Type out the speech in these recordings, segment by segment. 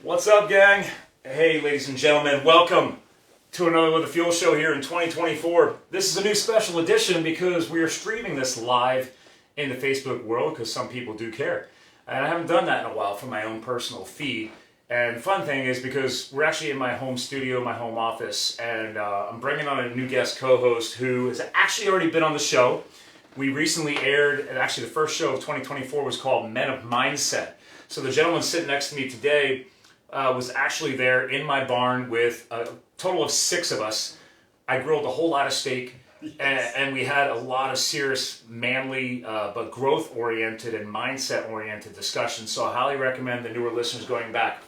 What's up, gang? Hey, ladies and gentlemen, welcome to another Live the Fuel show here in 2024. This is a new special edition because we are streaming this live in the Facebook world because some people do care. And I haven't done that in a while for my own personal feed. And the fun thing is because we're actually in my home studio, my home office, and I'm bringing on a new guest co-host who has actually already been on the show. We recently aired, and actually the first show of 2024 was called Men of Mindset. So the gentleman sitting next to me today was actually there in my barn with a total of 6 of us. I grilled a whole lot of steak, and we had a lot of serious, manly, but growth-oriented and mindset-oriented discussions. So I highly recommend the newer listeners going back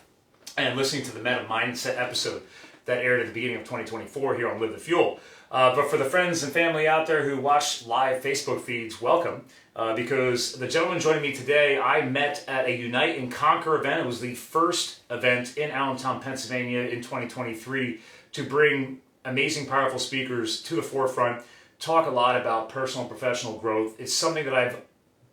and listening to the Men of Mindset episode that aired at the beginning of 2024 here on Live the Fuel. But for the friends and family out there who watch live Facebook feeds, welcome. Because the gentleman joining me today, I met at a Unite and Conquer event. It was the first event in Allentown, Pennsylvania in 2023 to bring amazing, powerful speakers to the forefront, talk a lot about personal and professional growth. It's something that I've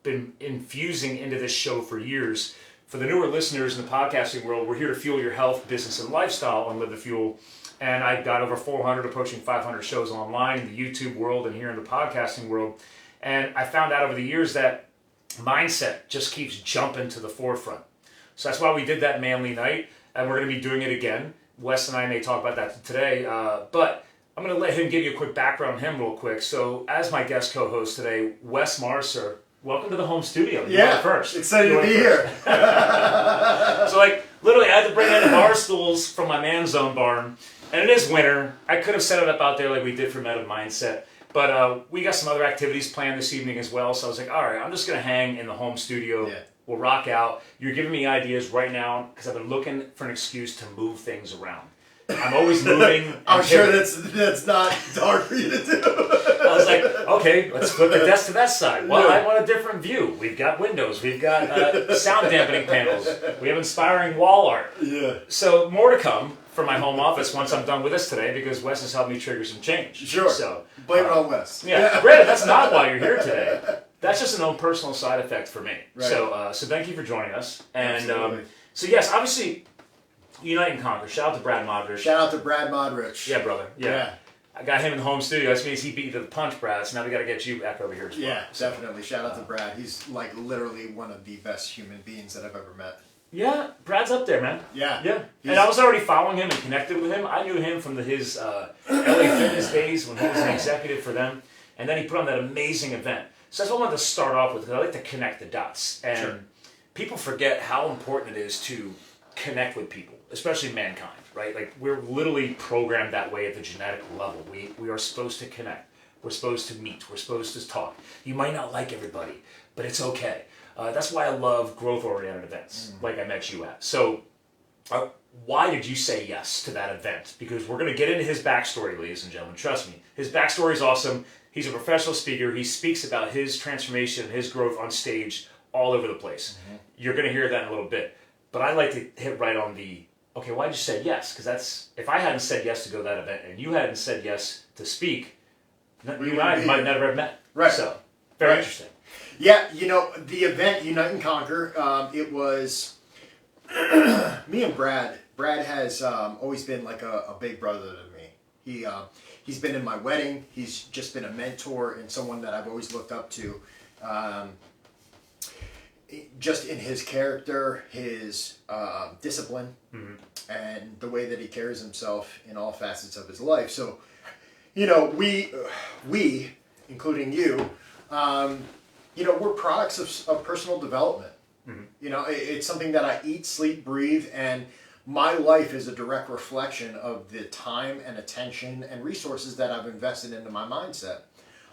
been infusing into this show for years. For the newer listeners in the podcasting world, we're here to fuel your health, business, and lifestyle on Live the Fuel. And I've got over 400, approaching 500 shows online in the YouTube world and here in the podcasting world. And I found out over the years that mindset just keeps jumping to the forefront. So that's why we did that manly night, and we're going to be doing it again. Wes and I may talk about that today, but I'm going to let him give you a quick background on him real quick. So as my guest co-host today, Wes Marcer, welcome to the home studio. You went first. Excited to be here. So literally I had to bring in the bar stools from my man's own barn, and it is winter. I could have set it up out there like we did for Men of Mindset. But we got some other activities planned this evening as well, so I was like, all right, I'm just going to hang in the home studio. Yeah. We'll rock out. You're giving me ideas right now because I've been looking for an excuse to move things around. I'm always moving. I'm sure that's not hard for you to do. I was like, okay, let's flip the desk to that side. Well, I want a different view. We've got windows. We've got sound dampening panels. We have inspiring wall art. Yeah. So more to come for my home office once I'm done with this today because Wes has helped me trigger some change. Sure. So blame it on Wes. Yeah. Granted, that's not why you're here today. That's just an own personal side effect for me. Right. So thank you for joining us. And so yes, obviously, Unite and Conquer. Shout out to Brad Modrich. Shout out to Brad Modrich. Yeah, brother. Yeah. I got him in the home studio. That means he beat you to the punch, Brad. So now we got to get you back over here as well. Yeah, definitely. Shout out to Brad. He's like literally one of the best human beings that I've ever met. Yeah, Brad's up there, man. Yeah. Yeah. And I was already following him and connected with him. I knew him from his LA Fitness days when he was an executive for them. And then he put on that amazing event. So that's what I wanted to start off with because I like to connect the dots. And people forget how important it is to connect with people, especially mankind, right? Like we're literally programmed that way at the genetic level. We are supposed to connect. We're supposed to meet. We're supposed to talk. You might not like everybody, but it's okay. That's why I love growth-oriented events, like I met you at. So why did you say yes to that event? Because we're going to get into his backstory, ladies and gentlemen. Trust me. His backstory is awesome. He's a professional speaker. He speaks about his transformation, his growth on stage all over the place. Mm-hmm. You're going to hear that in a little bit. But I like to hit right on the, okay, why did you say yes? Because that's, if I hadn't said yes to go to that event and you hadn't said yes to speak, you and I might never have met. Right. So, very interesting. Yeah, the event, Unite and Conquer, it was me and Brad. Brad has always been like a big brother to me. He's been in my wedding. He's just been a mentor and someone that I've always looked up to. Just in his character, his discipline, and the way that he carries himself in all facets of his life. So, we, including you, we're products of personal development. Mm-hmm. It's something that I eat, sleep, breathe, and my life is a direct reflection of the time and attention and resources that I've invested into my mindset.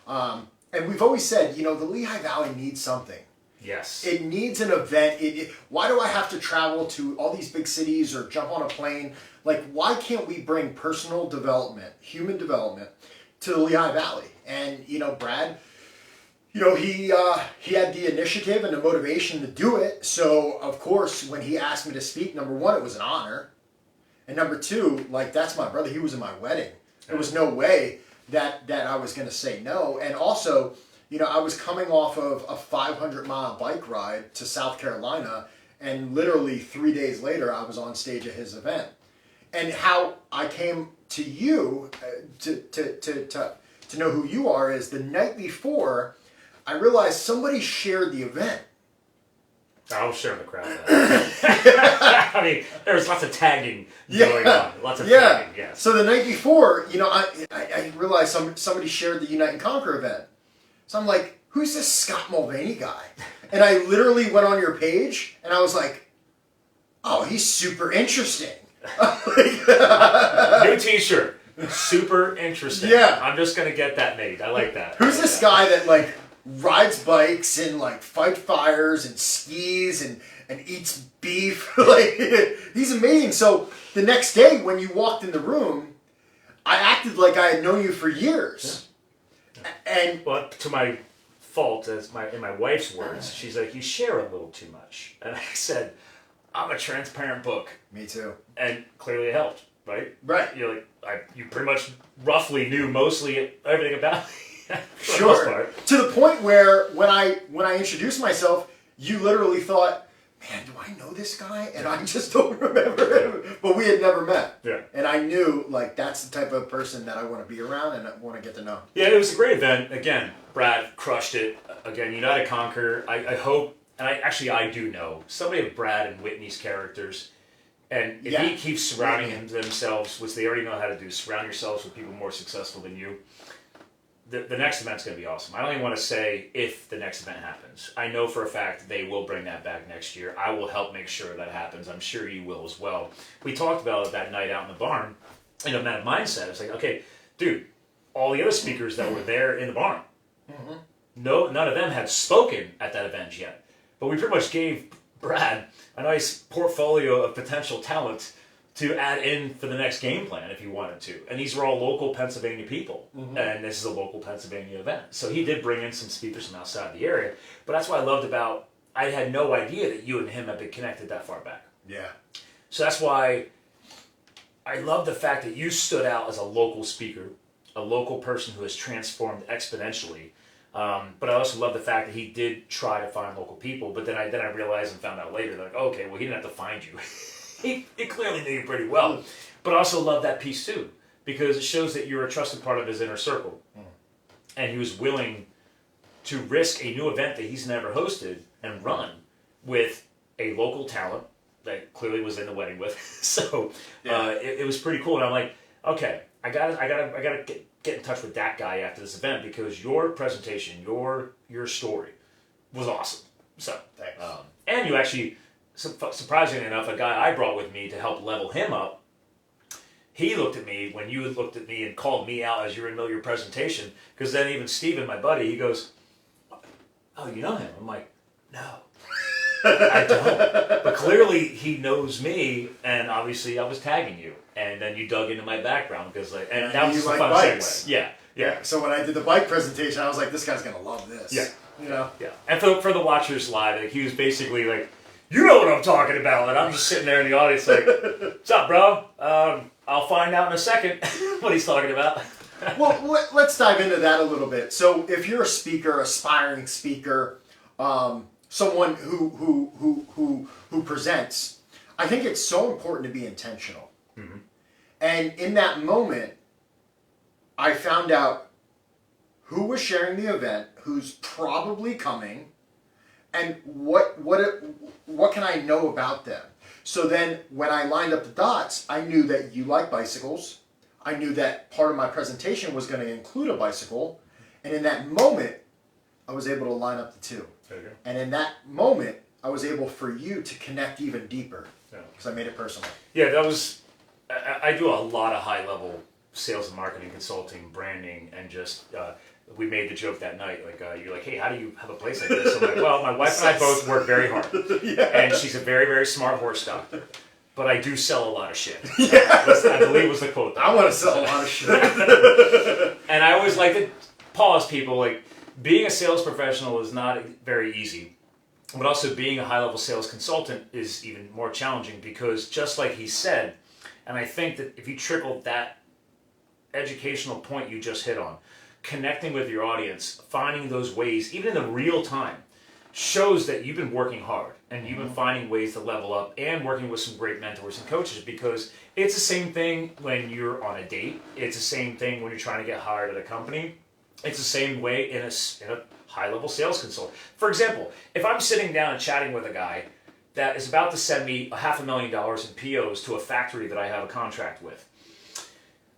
And we've always said, the Lehigh Valley needs something. Yes. It needs an event. Why do I have to travel to all these big cities or jump on a plane? Like, why can't we bring personal development, human development, to the Lehigh Valley? And, Brad, he had the initiative and the motivation to do it. So, of course, when he asked me to speak, number one, it was an honor. And number two, that's my brother. He was in my wedding. There was no way that I was going to say no. And also, I was coming off of a 500-mile bike ride to South Carolina, And literally 3 days later, I was on stage at his event. And how I came to you to know who you are is the night before, I realized somebody shared the event. I was sharing the crowd. I mean, there was lots of tagging going on. Lots of tagging, yes. So the night before, I realized somebody shared the Unite and Conquer event. So I'm like, who's this Scott Mulvaney guy? And I literally went on your page, and I was like, oh, he's super interesting. New t-shirt. Super interesting. Yeah. I'm just going to get that made. I like that. Who's this guy that, like, rides bikes and, like, fight fires and skis and eats beef? Like, he's amazing. So the next day when you walked in the room, I acted like I had known you for years. Yeah. And well, to my fault, in my wife's words, she's like, you share a little too much. And I said, I'm a transparent book. Me too. And clearly it helped, right? Right. You're like, you pretty much roughly knew mostly everything about me. Sure. To the point where when I introduced myself, you literally thought, man, do I know this guy? And I just don't remember him. But we had never met. Yeah. And I knew, like, that's the type of person that I want to be around and I want to get to know. Yeah, it was a great event. Again, Brad crushed it. Again, Unite and Conquer. I hope, and I do know, somebody of Brad and Whitney's characters, and if he keeps surrounding themselves, which they already know how to do, surround yourselves with people more successful than you, the next event's going to be awesome. I don't even want to say if the next event happens. I know for a fact they will bring that back next year. I will help make sure that happens. I'm sure you will as well. We talked about it that night out in the barn, in a mindset. It's like, okay, dude, all the other speakers that were there in the barn, none of them had spoken at that event yet. But we pretty much gave Brad a nice portfolio of potential talent to add in for the next game plan if he wanted to. And these were all local Pennsylvania people. And this is a local Pennsylvania event. So he did bring in some speakers from outside the area. But that's what I loved about, I had no idea that you and him had been connected that far back. Yeah. So that's why I love the fact that you stood out as a local speaker, a local person who has transformed exponentially. But I also love the fact that he did try to find local people. But then I realized and found out later, like, okay, well, he didn't have to find you. He clearly knew you pretty well. But I also love that piece too, because it shows that you're a trusted part of his inner circle. And he was willing to risk a new event that he's never hosted and run with a local talent that clearly was in the wedding with. So it was pretty cool. And I'm like, okay, I gotta get in touch with that guy after this event, because your presentation, your story was awesome. So thanks. And you actually, surprisingly enough, a guy I brought with me to help level him up, he looked at me when you had looked at me and called me out as you were in the middle of your presentation, because then even Steven, my buddy, he goes, oh, you know him? I'm like, no, I don't. But clearly he knows me, and obviously I was tagging you, and then you dug into my background, because and that was just a fun segue. Yeah. So when I did the bike presentation, I was like, this guy's going to love this. Yeah. You know? Yeah. And for the watchers live, like, he was basically like, you know what I'm talking about. And I'm just sitting there in the audience like, what's up, bro? I'll find out in a second what he's talking about. Well, let's dive into that a little bit. So if you're a speaker, aspiring speaker, someone who presents, I think it's so important to be intentional. And in that moment, I found out who was sharing the event, who's probably coming, and what can I know about them? So then when I lined up the dots, I knew that you like bicycles. I knew that part of my presentation was going to include a bicycle. And in that moment, I was able to line up the two. There you go. And in that moment, I was able for you to connect even deeper, because I made it personal. Yeah, that was, I do a lot of high-level sales and marketing, consulting, branding, and just, we made the joke that night, like, you're like, hey, how do you have a place like this? I'm like, well, my wife and I both work very hard. And she's a very, very smart horse doctor. But I do sell a lot of shit. I believe was the quote. I want to sell a lot of shit. And I always like to pause people, like, being a sales professional is not very easy. But also being a high-level sales consultant is even more challenging, because just like he said, and I think that if you trickle that educational point you just hit on, connecting with your audience, finding those ways, even in the real time, shows that you've been working hard and you've been finding ways to level up and working with some great mentors and coaches, because it's the same thing when you're on a date. It's the same thing when you're trying to get hired at a company. It's the same way in a high-level sales consultant. For example, if I'm sitting down and chatting with a guy that is about to send me $500,000 in POs to a factory that I have a contract with,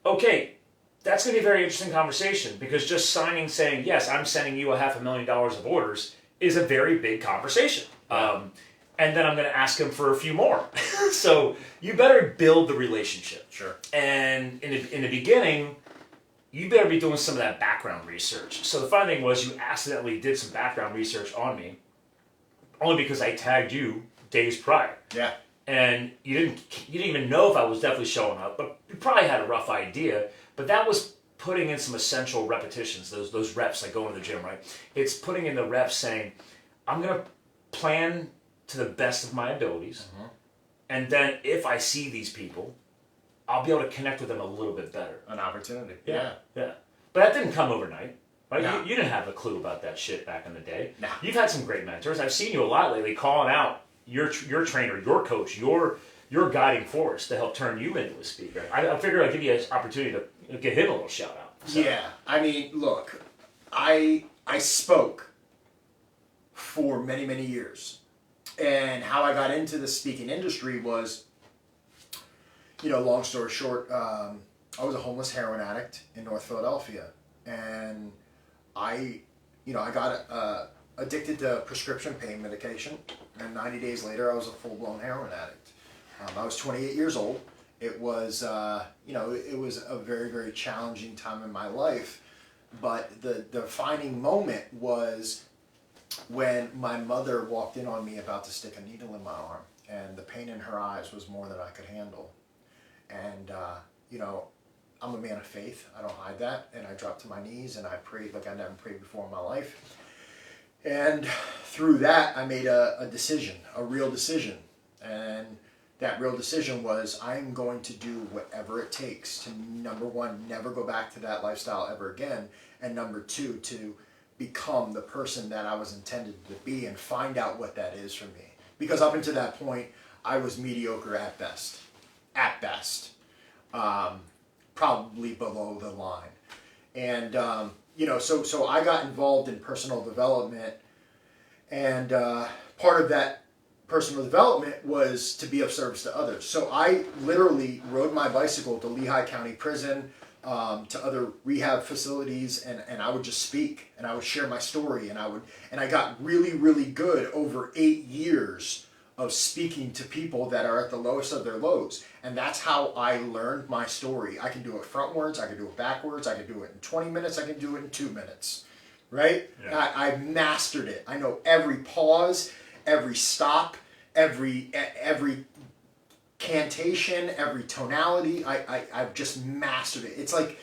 okay, that's going to be a very interesting conversation, because just saying, yes, I'm sending you $500,000 of orders is a very big conversation. And then I'm going to ask him for a few more. So you better build the relationship. Sure. And in the beginning, you better be doing some of that background research. So the funny thing was, you accidentally did some background research on me, only because I tagged you days prior. Yeah. And you didn't even know if I was definitely showing up, but you probably had a rough idea. But that was putting in some essential repetitions, those reps like going to the gym, right? It's putting in the reps saying, I'm going to plan to the best of my abilities. And then if I see these people, I'll be able to connect with them a little bit better. An opportunity. Yeah. But that didn't come overnight. Right? No. You didn't have a clue about that shit back in the day. No. You've had some great mentors. I've seen you a lot lately calling out your trainer, your coach, your guiding force to help turn you into a speaker. I figured I'd give you an opportunity to give him a little shout out. So. Yeah. I mean, look, I spoke for many, many years. And how I got into the speaking industry was, long story short, I was a homeless heroin addict in North Philadelphia. And I got addicted to prescription pain medication. And 90 days later, I was a full-blown heroin addict. I was 28 years old. It was, it was a very, very challenging time in my life. But the defining moment was when my mother walked in on me about to stick a needle in my arm, and the pain in her eyes was more than I could handle. And, I'm a man of faith. I don't hide that. And I dropped to my knees and I prayed like I never prayed before in my life. And through that, I made a decision, a real decision. And that real decision was, I'm going to do whatever it takes to, number one, never go back to that lifestyle ever again. And number two, to become the person that I was intended to be and find out what that is for me. Because up until that point, I was mediocre at best. At best. Probably below the line. And, so I got involved in personal development. And part of that personal development was to be of service to others. So I literally rode my bicycle to Lehigh County Prison, to other rehab facilities, and I would just speak and I would share my story, and I got really, really good over 8 years of speaking to people that are at the lowest of their lows. And that's how I learned my story. I can do it frontwards, I can do it backwards, I can do it in 20 minutes, I can do it in 2 minutes. Right? Yeah. I mastered it. I know every pause, every stop, every cantation, every tonality. I've just mastered it. It's like,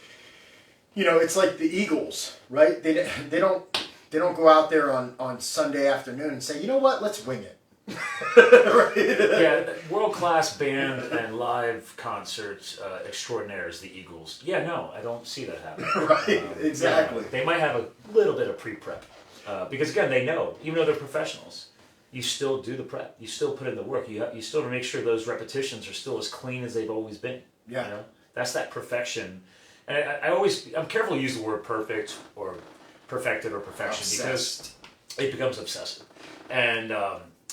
it's like the Eagles, right? They don't go out there on Sunday afternoon and say, you know what, let's wing it. Right? Yeah, world-class band and live concerts extraordinaires, the Eagles. Yeah, no, I don't see that happening. Right, exactly. Yeah, they might have a little bit of pre-prep. Because again, they know, even though they're professionals, you still do the prep. You still put in the work. You still to make sure those repetitions are still as clean as they've always been. Yeah. That's that perfection. And I'm careful to use the word perfect or perfected or perfection. Obsessed. Because it becomes obsessive. And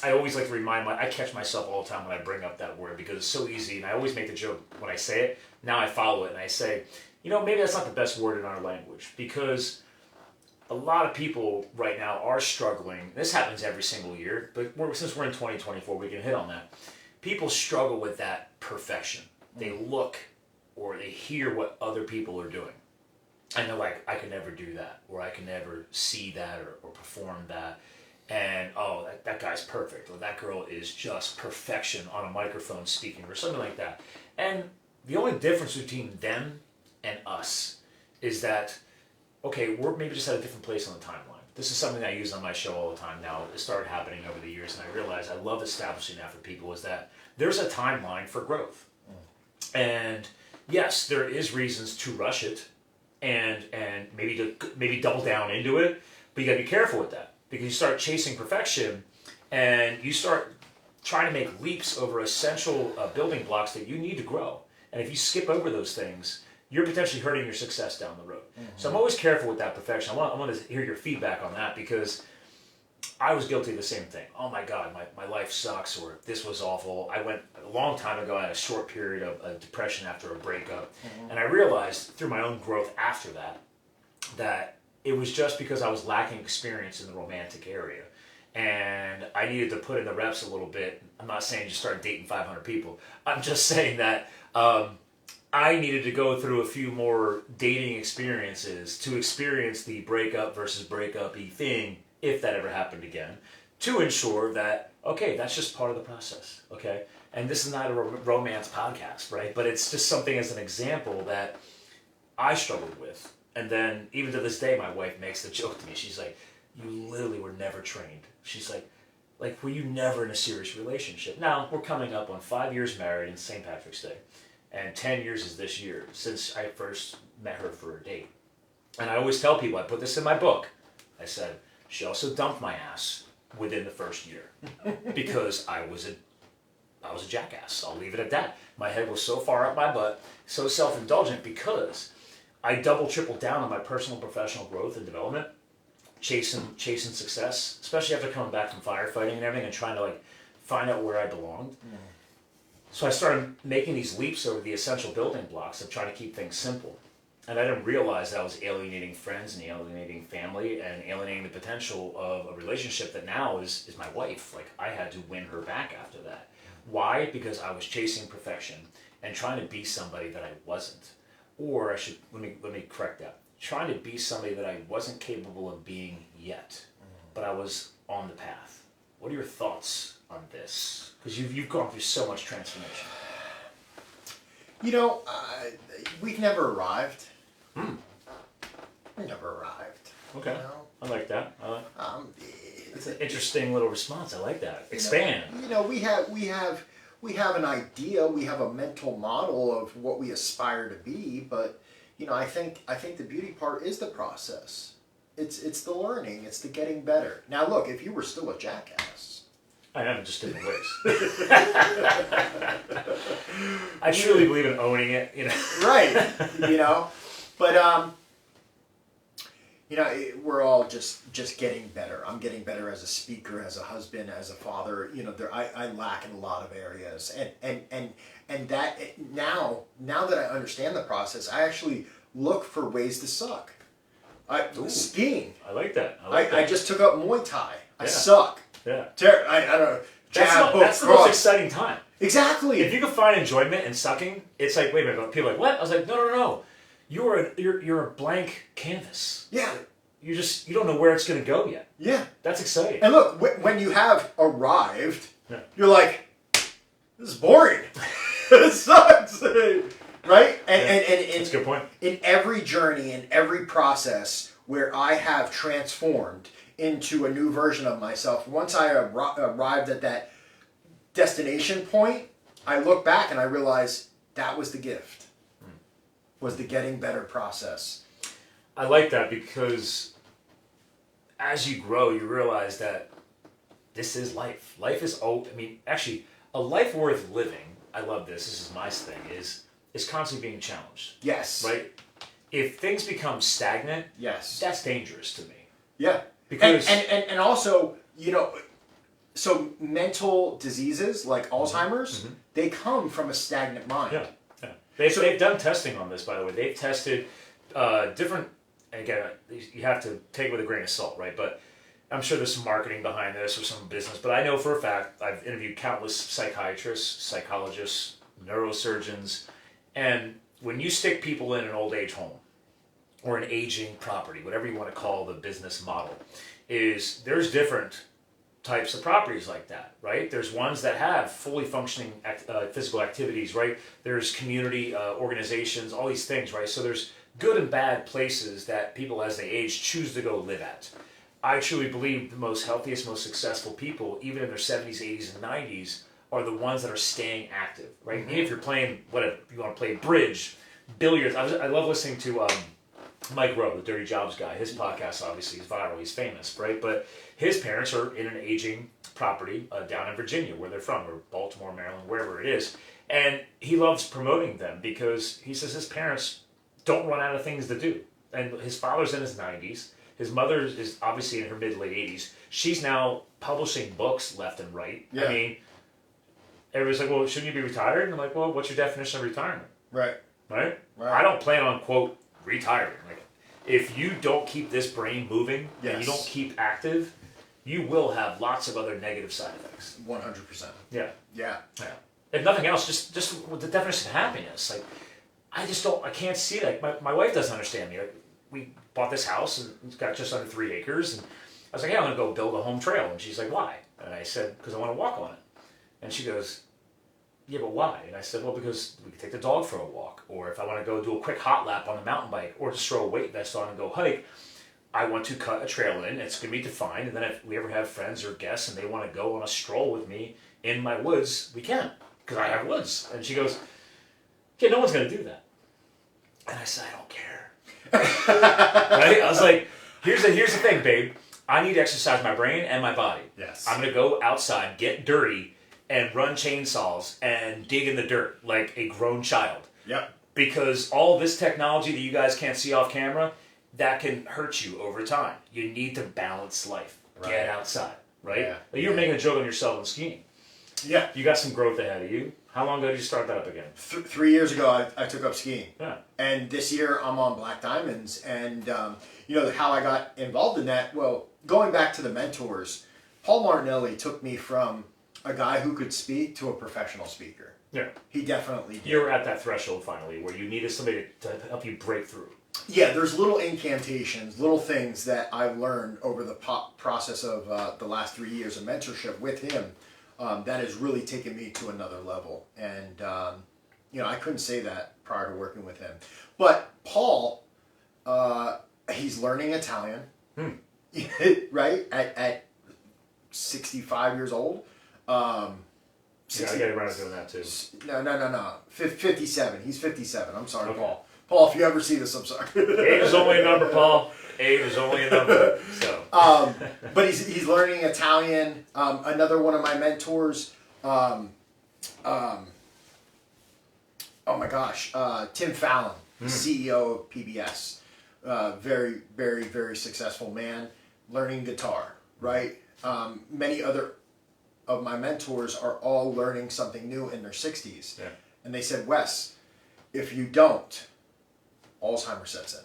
I always like to remind I catch myself all the time when I bring up that word, because it's so easy, and I always make the joke when I say it. Now I follow it and I say, maybe that's not the best word in our language, because a lot of people right now are struggling. This happens every single year, but since we're in 2024, we can hit on that. People struggle with that perfection. They look or they hear what other people are doing, and they're like, I can never do that, or I can never see that or perform that. And, that guy's perfect, or that girl is just perfection on a microphone speaking, or something like that. And the only difference between them and us is that, okay, we're maybe just at a different place on the timeline. This is something I use on my show all the time now. It started happening over the years, and I realized I love establishing that for people, is that there's a timeline for growth. And yes, there is reasons to rush it and maybe double down into it, but you got to be careful with that. because you start chasing perfection and you start trying to make leaps over essential building blocks that you need to grow. And if you skip over those things, you're potentially hurting your success down the road. So I'm always careful with that perfection. I want to hear your feedback on that, because I was guilty of the same thing. Oh my God, my life sucks, or this was awful. I went a long time ago, I had a short period of depression after a breakup. And I realized through my own growth after that it was just because I was lacking experience in the romantic area. And I needed to put in the reps a little bit. I'm not saying just start dating 500 people. I'm just saying that I needed to go through a few more dating experiences to experience the breakup versus breakup-y thing, if that ever happened again, to ensure that, okay, that's just part of the process, okay? And this is not a romance podcast, right? But it's just something as an example that I struggled with. And then, even to this day, my wife makes the joke to me. She's like, you literally were never trained. She's like, were you never in a serious relationship? Now, we're coming up on 5 years married in St. Patrick's Day. And 10 years is this year, since I first met her for a date. And I always tell people, I put this in my book. I said, she also dumped my ass within the first year. Because I was a jackass. I'll leave it at that. My head was so far up my butt, so self-indulgent, because I tripled down on my personal and professional growth and development, chasing success, especially after coming back from firefighting and everything and trying to find out where I belonged. So I started making these leaps over the essential building blocks of trying to keep things simple. And I didn't realize that I was alienating friends and alienating family and alienating the potential of a relationship that now is my wife. I had to win her back after that. Why? Because I was chasing perfection and trying to be somebody that I wasn't. Or let me correct that. Trying to be somebody that I wasn't capable of being yet, but I was on the path. What are your thoughts on this? Because you've gone through so much transformation. We've never arrived. We never arrived. Okay, I like that. It's an interesting little response. I like that. Expand. We have an idea. We have a mental model of what we aspire to be, but I think the beauty part is the process. It's the learning. It's the getting better. Now, look, if you were still a jackass. I am, just different ways. I truly believe in owning it, Right, but we're all just getting better. I'm getting better as a speaker, as a husband, as a father. I lack in a lot of areas, and that now that I understand the process, I actually look for ways to suck. Skiing. I like that. I just took up Muay Thai. I Yeah. suck. Yeah. I don't know. That's the most exciting time. Exactly. If you can find enjoyment in sucking, it's like, wait a minute, people are like, what? I was like, no. You're a blank canvas. Yeah. You don't know where it's going to go yet. Yeah. That's exciting. And look, when you have arrived, you're like, this is boring. It sucks. Right? And that's a good point. In every journey, in every process where I have transformed into a new version of myself, once I arrived at that destination point, I look back and I realize that was the gift. Was the getting better process. I like that, because as you grow, you realize that this is life. Life is actually, a life worth living, I love this is my thing, is constantly being challenged. Yes. Right? If things become stagnant, yes, that's dangerous to me. Yeah. Because and also, so mental diseases like Alzheimer's, they come from a stagnant mind. Yeah. They've done testing on this, by the way. They've tested different, and again, you have to take it with a grain of salt, right? But I'm sure there's some marketing behind this or some business. But I know for a fact, I've interviewed countless psychiatrists, psychologists, neurosurgeons, and when you stick people in an old age home or an aging property, whatever you want to call the business model, there's different types of properties like that, right? There's ones that have fully functioning physical activities, right? There's community organizations, all these things, right? So there's good and bad places that people as they age choose to go live at. I truly believe the most healthiest, most successful people, even in their 70s, 80s, and 90s, are the ones that are staying active, right? Even if you're playing, whatever, you want to play bridge, billiards. I love listening to Mike Rowe, the Dirty Jobs guy, his podcast obviously is viral. He's famous, right? But his parents are in an aging property down in Virginia, where they're from, or Baltimore, Maryland, wherever it is. And he loves promoting them because he says his parents don't run out of things to do. And his father's in his 90s. His mother is obviously in her mid-late 80s. She's now publishing books left and right. Yeah. I mean, everybody's like, well, shouldn't you be retired? And I'm like, well, what's your definition of retirement? Right. Right? Right. I don't plan on, quote, retiring. Like, if you don't keep this brain moving and you Yes. don't keep active, you will have lots of other negative side effects. 100%. Yeah. Yeah. Yeah. If nothing else, just with the definition of happiness. Like, I can't see that. My wife doesn't understand me. Like, we bought this house and it's got just under 3 acres. And I was like, yeah, I'm going to go build a home trail. And she's like, why? And I said, because I want to walk on it. And she goes, yeah, but why? And I said, well, because we can take the dog for a walk. Or if I want to go do a quick hot lap on the mountain bike or just throw a weight vest on and go hike, I want to cut a trail in. It's going to be defined. And then if we ever have friends or guests and they want to go on a stroll with me in my woods, we can. Because I have woods. And she goes, yeah, no one's going to do that. And I said, I don't care. Right? I was like, here's the thing, babe. I need to exercise my brain and my body. Yes. I'm going to go outside, get dirty, and run chainsaws and dig in the dirt like a grown child. Yep. Because all this technology that you guys can't see off camera, that can hurt you over time. You need to balance life. Right. Get outside, right? Yeah. Like you were making a joke on yourself in skiing. Yeah. You got some growth ahead of you. How long ago did you start that up again? 3 years ago, I took up skiing. Yeah. And this year, I'm on Black Diamonds. And, you know, how I got involved in that, well, going back to the mentors, Paul Martinelli took me from a guy who could speak to a professional speaker. Yeah. He definitely did. You were at that threshold finally where you needed somebody to help you break through. Yeah, there's little incantations, little things that I've learned over the process of the last 3 years of mentorship with him that has really taken me to another level. And, you know, I couldn't say that prior to working with him. But Paul, he's learning Italian, right, at 65 years old. Yeah, I got to around to doing that too. No. 57. He's 57. I'm sorry, Okay. Paul. Paul, if you ever see this, I'm sorry. Age is only a number, Paul. Age is only a number. So. But he's learning Italian. Another one of my mentors, oh my gosh, Tim Fallon, CEO of PBS. Very, very, very successful man, learning guitar, right? Many other of my mentors are all learning something new in their 60s. Yeah. And they said, Wes, if you don't, Alzheimer's sets in,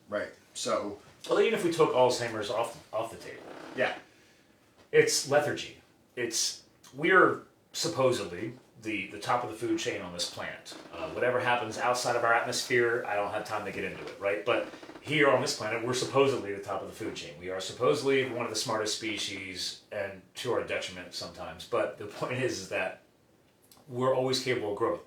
right? So, Well, even if we took Alzheimer's off the table, yeah, it's lethargy. We're supposedly the top of the food chain on this planet. Whatever happens outside of our atmosphere, I don't have time to get into it, right? But here on this planet, we're supposedly the top of the food chain. We are supposedly one of the smartest species, and to our detriment sometimes. But the point is that we're always capable of growth.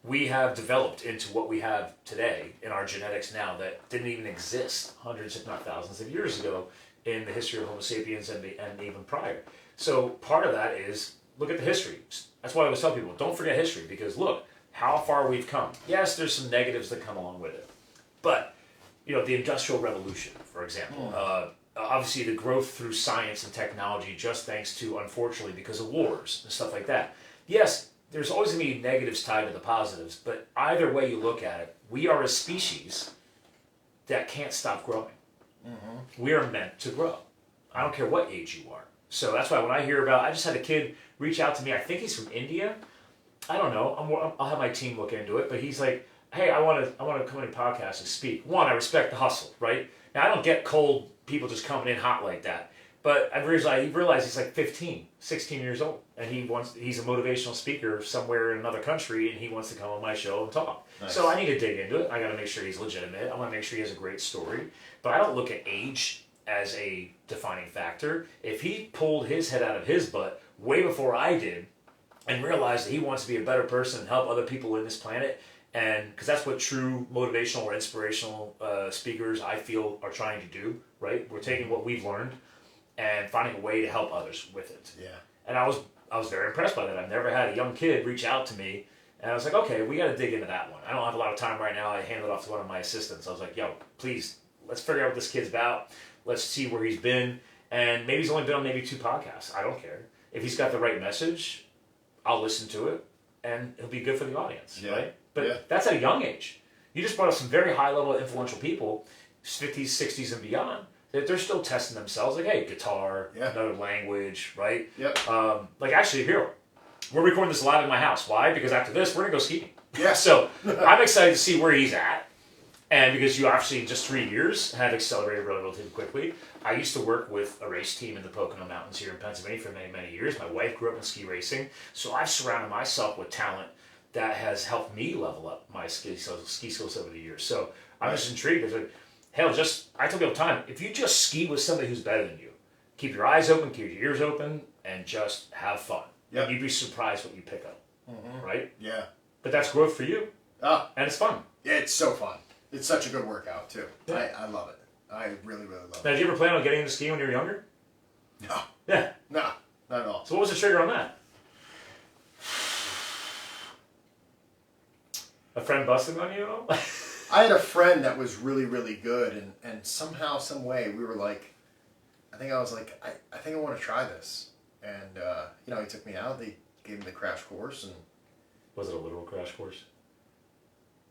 We have developed into what we have today in our genetics now that didn't even exist hundreds, if not thousands of years ago in the history of Homo sapiens and even prior. So part of that is look at the history. That's why I always tell people, don't forget history, because look how far we've come. Yes, there's some negatives that come along with it. But, you know, the Industrial Revolution, for example, obviously the growth through science and technology just thanks to, unfortunately, because of wars and stuff like that. Yes, there's always going to be negatives tied to the positives, but either way you look at it, we are a species that can't stop growing. We are meant to grow. I don't care what age you are. So that's why when I hear about, I just had a kid reach out to me, I think he's from India. I don't know, I'll have my team look into it, but he's like, hey, I want to come on a podcast and speak. One, I respect the hustle, right? Now, I don't get cold people just coming in hot like that. But I realized he's like 15, 16 years old, and he's a motivational speaker somewhere in another country, and he wants to come on my show and talk. Nice. So I need to dig into it. I got to make sure he's legitimate. I want to make sure he has a great story. But I don't look at age as a defining factor. If he pulled his head out of his butt way before I did and realized that he wants to be a better person and help other people in this planet, and because that's what true motivational or inspirational speakers, I feel, are trying to do, right? We're taking what we've learned and finding a way to help others with it. Yeah. And I was very impressed by that. I've never had a young kid reach out to me And I was like, okay, we got to dig into that one. I don't have a lot of time right now. I handed it off to one of my assistants. I was like, yo, please, let's figure out what this kid's about. Let's see where he's been. And maybe he's only been on maybe 2 podcasts. I don't care. If he's got the right message, I'll listen to it, and it'll be good for the audience, right? But that's at a young age. You just brought up some very high-level, influential people, 50s, 60s, and beyond, that they're still testing themselves. Like, hey, guitar, another language, right? Like, actually, here, we're recording this live in my house. Why? Because after this, we're going to go skiing. So I'm excited to see where he's at. And because you obviously, in just 3 years, have accelerated relatively quickly. I used to work with a race team in the Pocono Mountains here in Pennsylvania for many, many years. My wife grew up in ski racing. So I've surrounded myself with talent that has helped me level up my ski skills over the years. So I'm just intrigued. I was like, hell, I tell people all the time, if you just ski with somebody who's better than you, keep your eyes open, keep your ears open, and just have fun. And you'd be surprised what you pick up, right? But that's growth for you. And it's fun. It's so fun. It's such a good workout, too. I love it. I really, really love it. Now, did you ever plan on getting into skiing when you were younger? No. Yeah. No, not at all. So what was the trigger on that? A friend busting on you at all? I had a friend that was really, really good, and somehow, some way, we were like, I think I think I want to try this. And, he took me out, they gave me the crash course, and... Was it a literal crash course?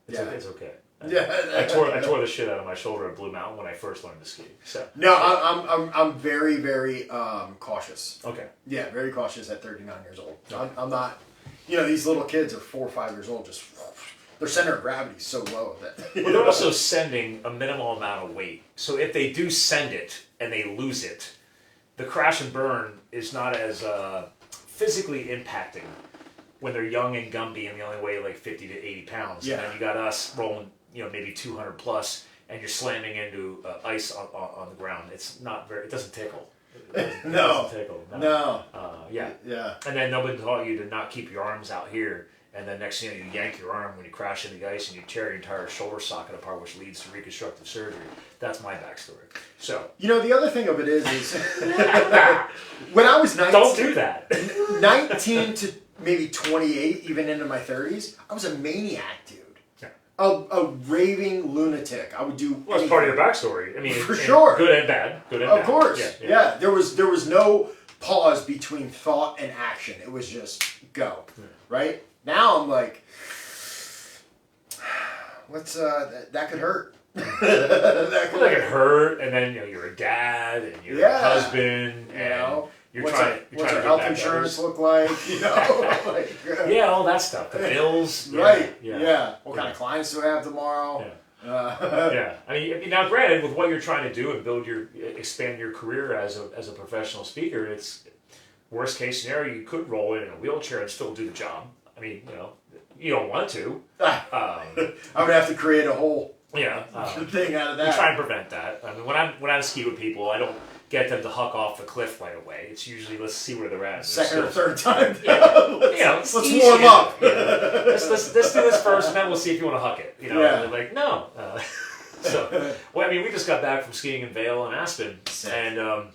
It's okay. I tore the shit out of my shoulder at Blue Mountain when I first learned to ski. So no, I'm very, very cautious. Okay. Yeah, very cautious at 39 years old. I'm not. These little kids are 4 or 5 years old. Just their center of gravity is so low that. Well, they're also sending a minimal amount of weight. So if they do send it and they lose it, the crash and burn is not as physically impacting when they're young and Gumby and they only weigh like 50 to 80 pounds. And then you got us rolling, maybe 200 plus, and you're slamming into ice on the ground. It's not very, it doesn't tickle. It doesn't tickle. No. Yeah. And then nobody taught you to not keep your arms out here. And then next thing you know, you yank your arm when you crash into the ice and you tear your entire shoulder socket apart, which leads to reconstructive surgery. That's my backstory. So. The other thing of it is when I was 19. Don't do that. 19 to maybe 28, even into my 30s, I was a maniac, dude. A raving lunatic. I would do. Well, it's part of your backstory. I mean, for sure, good and bad. Good and bad. Of course, yeah. There was no pause between thought and action. It was just go. Right now, I'm like, let's. That could hurt. that could hurt, and then you're a dad and you're a husband, and you're trying to. What's our health insurance look like? Yeah, all that stuff. The bills. Right. Yeah. What kind of clients do I have tomorrow? Yeah. I mean, now granted, with what you're trying to do and expand your career as a professional speaker, it's worst case scenario, you could roll in a wheelchair and still do the job. I mean, you don't want to. I would have to create a whole thing out of that. We try and prevent that. I mean, when I ski with people, I don't get them to huck off the cliff right away. It's usually let's see where they're at. Second or third time. Let's warm up. Let's do this first, and then we'll see if you want to huck it. And they're like, no. I mean, we just got back from skiing in Vail and Aspen, and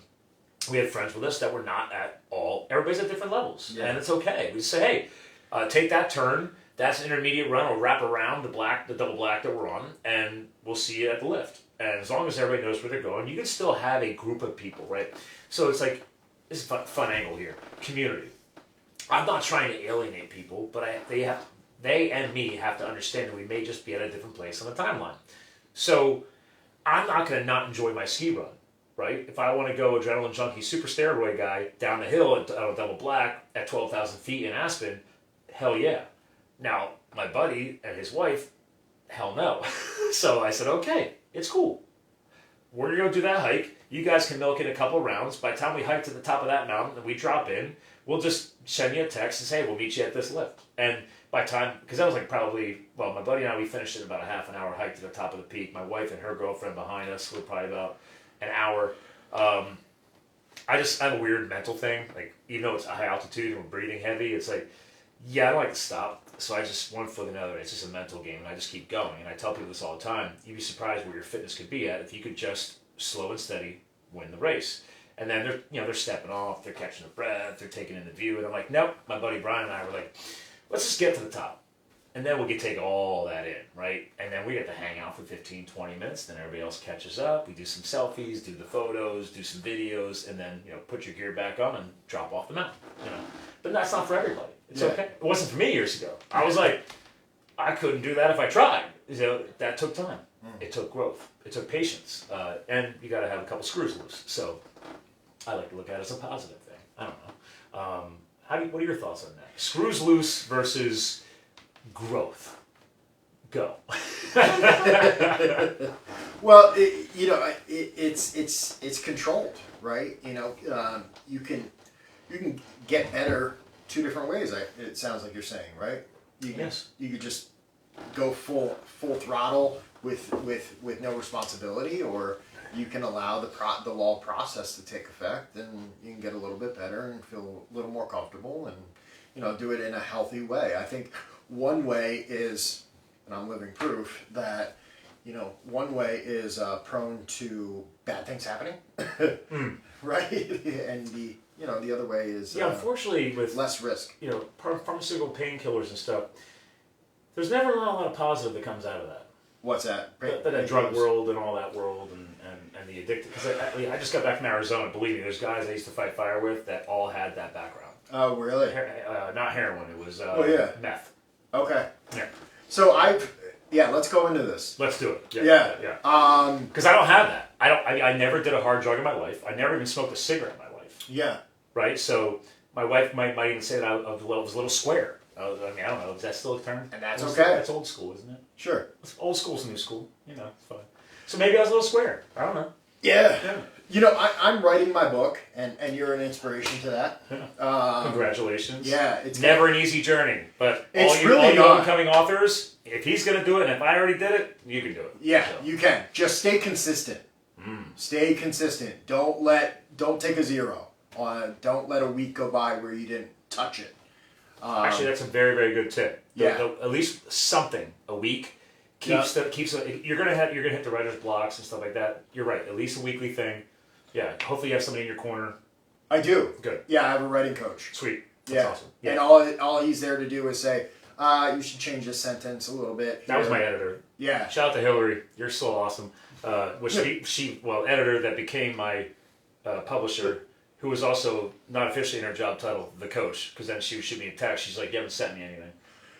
we had friends with us that were not at all. Everybody's at different levels, and it's okay. We say, hey, take that turn. That's an intermediate run. We'll wrap around the double black that we're on, and we'll see you at the lift. And as long as everybody knows where they're going, you can still have a group of people, right? So it's like, this is a fun angle here. Community. I'm not trying to alienate people, but they and me have to understand that we may just be at a different place on the timeline. So I'm not going to not enjoy my ski run, right? If I want to go adrenaline junkie super steroid guy down the hill on a double black at 12,000 feet in Aspen, hell yeah. Now, my buddy and his wife, hell no. So I said, okay, it's cool. We're going to go do that hike. You guys can milk it a couple rounds. By the time we hike to the top of that mountain and we drop in, we'll just send you a text and say, hey, we'll meet you at this lift. And by time, because that was like my buddy and I, we finished it about a half an hour hike to the top of the peak. My wife and her girlfriend behind us were probably about an hour. I have a weird mental thing. Like, even though it's a high altitude and we're breathing heavy, it's like, I don't like to stop. So I just one foot another. It's just a mental game, and I just keep going. And I tell people this all the time. You'd be surprised where your fitness could be at if you could just slow and steady win the race. And then they're stepping off, they're catching their breath, they're taking in the view, and I'm like, nope. My buddy Brian and I were like, let's just get to the top. And then we could take all that in, right? And then we get to hang out for 15, 20 minutes. Then everybody else catches up. We do some selfies, do the photos, do some videos, and then, put your gear back on and drop off the mountain, But that's not for everybody. It's okay. It wasn't for me years ago. I was like, I couldn't do that if I tried. That took time. It took growth. It took patience. And you got to have a couple screws loose. So I like to look at it as a positive thing. I don't know. What are your thoughts on that? Screws loose versus growth. Go. Well, it's controlled, right? You can get better two different ways. It sounds like you're saying, right? Yes. You could just go full throttle with no responsibility, or you can allow the law process to take effect, and you can get a little bit better and feel a little more comfortable, and do it in a healthy way. I think one way is, and I'm living proof that one way is prone to bad things happening, right? And the other way is unfortunately with less risk. Pharmaceutical painkillers and stuff. There's never a lot of positive that comes out of that. What's that? The drug world and all that world and the addicted. Because I just got back from Arizona. Believe me, there's guys I used to fight fire with that all had that background. Oh, really? Not heroin. It was meth. Okay. Yeah. So let's go into this. Let's do it. Yeah. Because I don't have that. I never did a hard drug in my life. I never even smoked a cigarette in my life. Yeah. Right. So my wife might even say that I was a little square. I don't know. Is that still a term? And that's okay. That's old school, isn't it? Sure. Old school's new school. It's fine. So maybe I was a little square. I don't know. Yeah. I'm writing my book, and you're an inspiration to that. Yeah. Congratulations. Yeah. It's never an easy journey, but all you upcoming authors, if he's going to do it, and if I already did it, you can do it. Yeah, you can. Just stay consistent. Stay consistent. Don't take a zero. Don't let a week go by where you didn't touch it. Actually, that's a very, very good tip. At least something a week keeps you're gonna hit the writer's blocks and stuff like that. You're right. At least a weekly thing. Yeah. Hopefully, you have somebody in your corner. I do. Good. Yeah, I have a writing coach. Sweet. That's awesome. Yeah. And all he's there to do is say, you should change this sentence a little bit. That was my editor. Yeah. Shout out to Hillary. You're so awesome. Editor that became my publisher, who was also not officially in her job title, the coach, because then she would shoot me a text. She's like, you haven't sent me anything.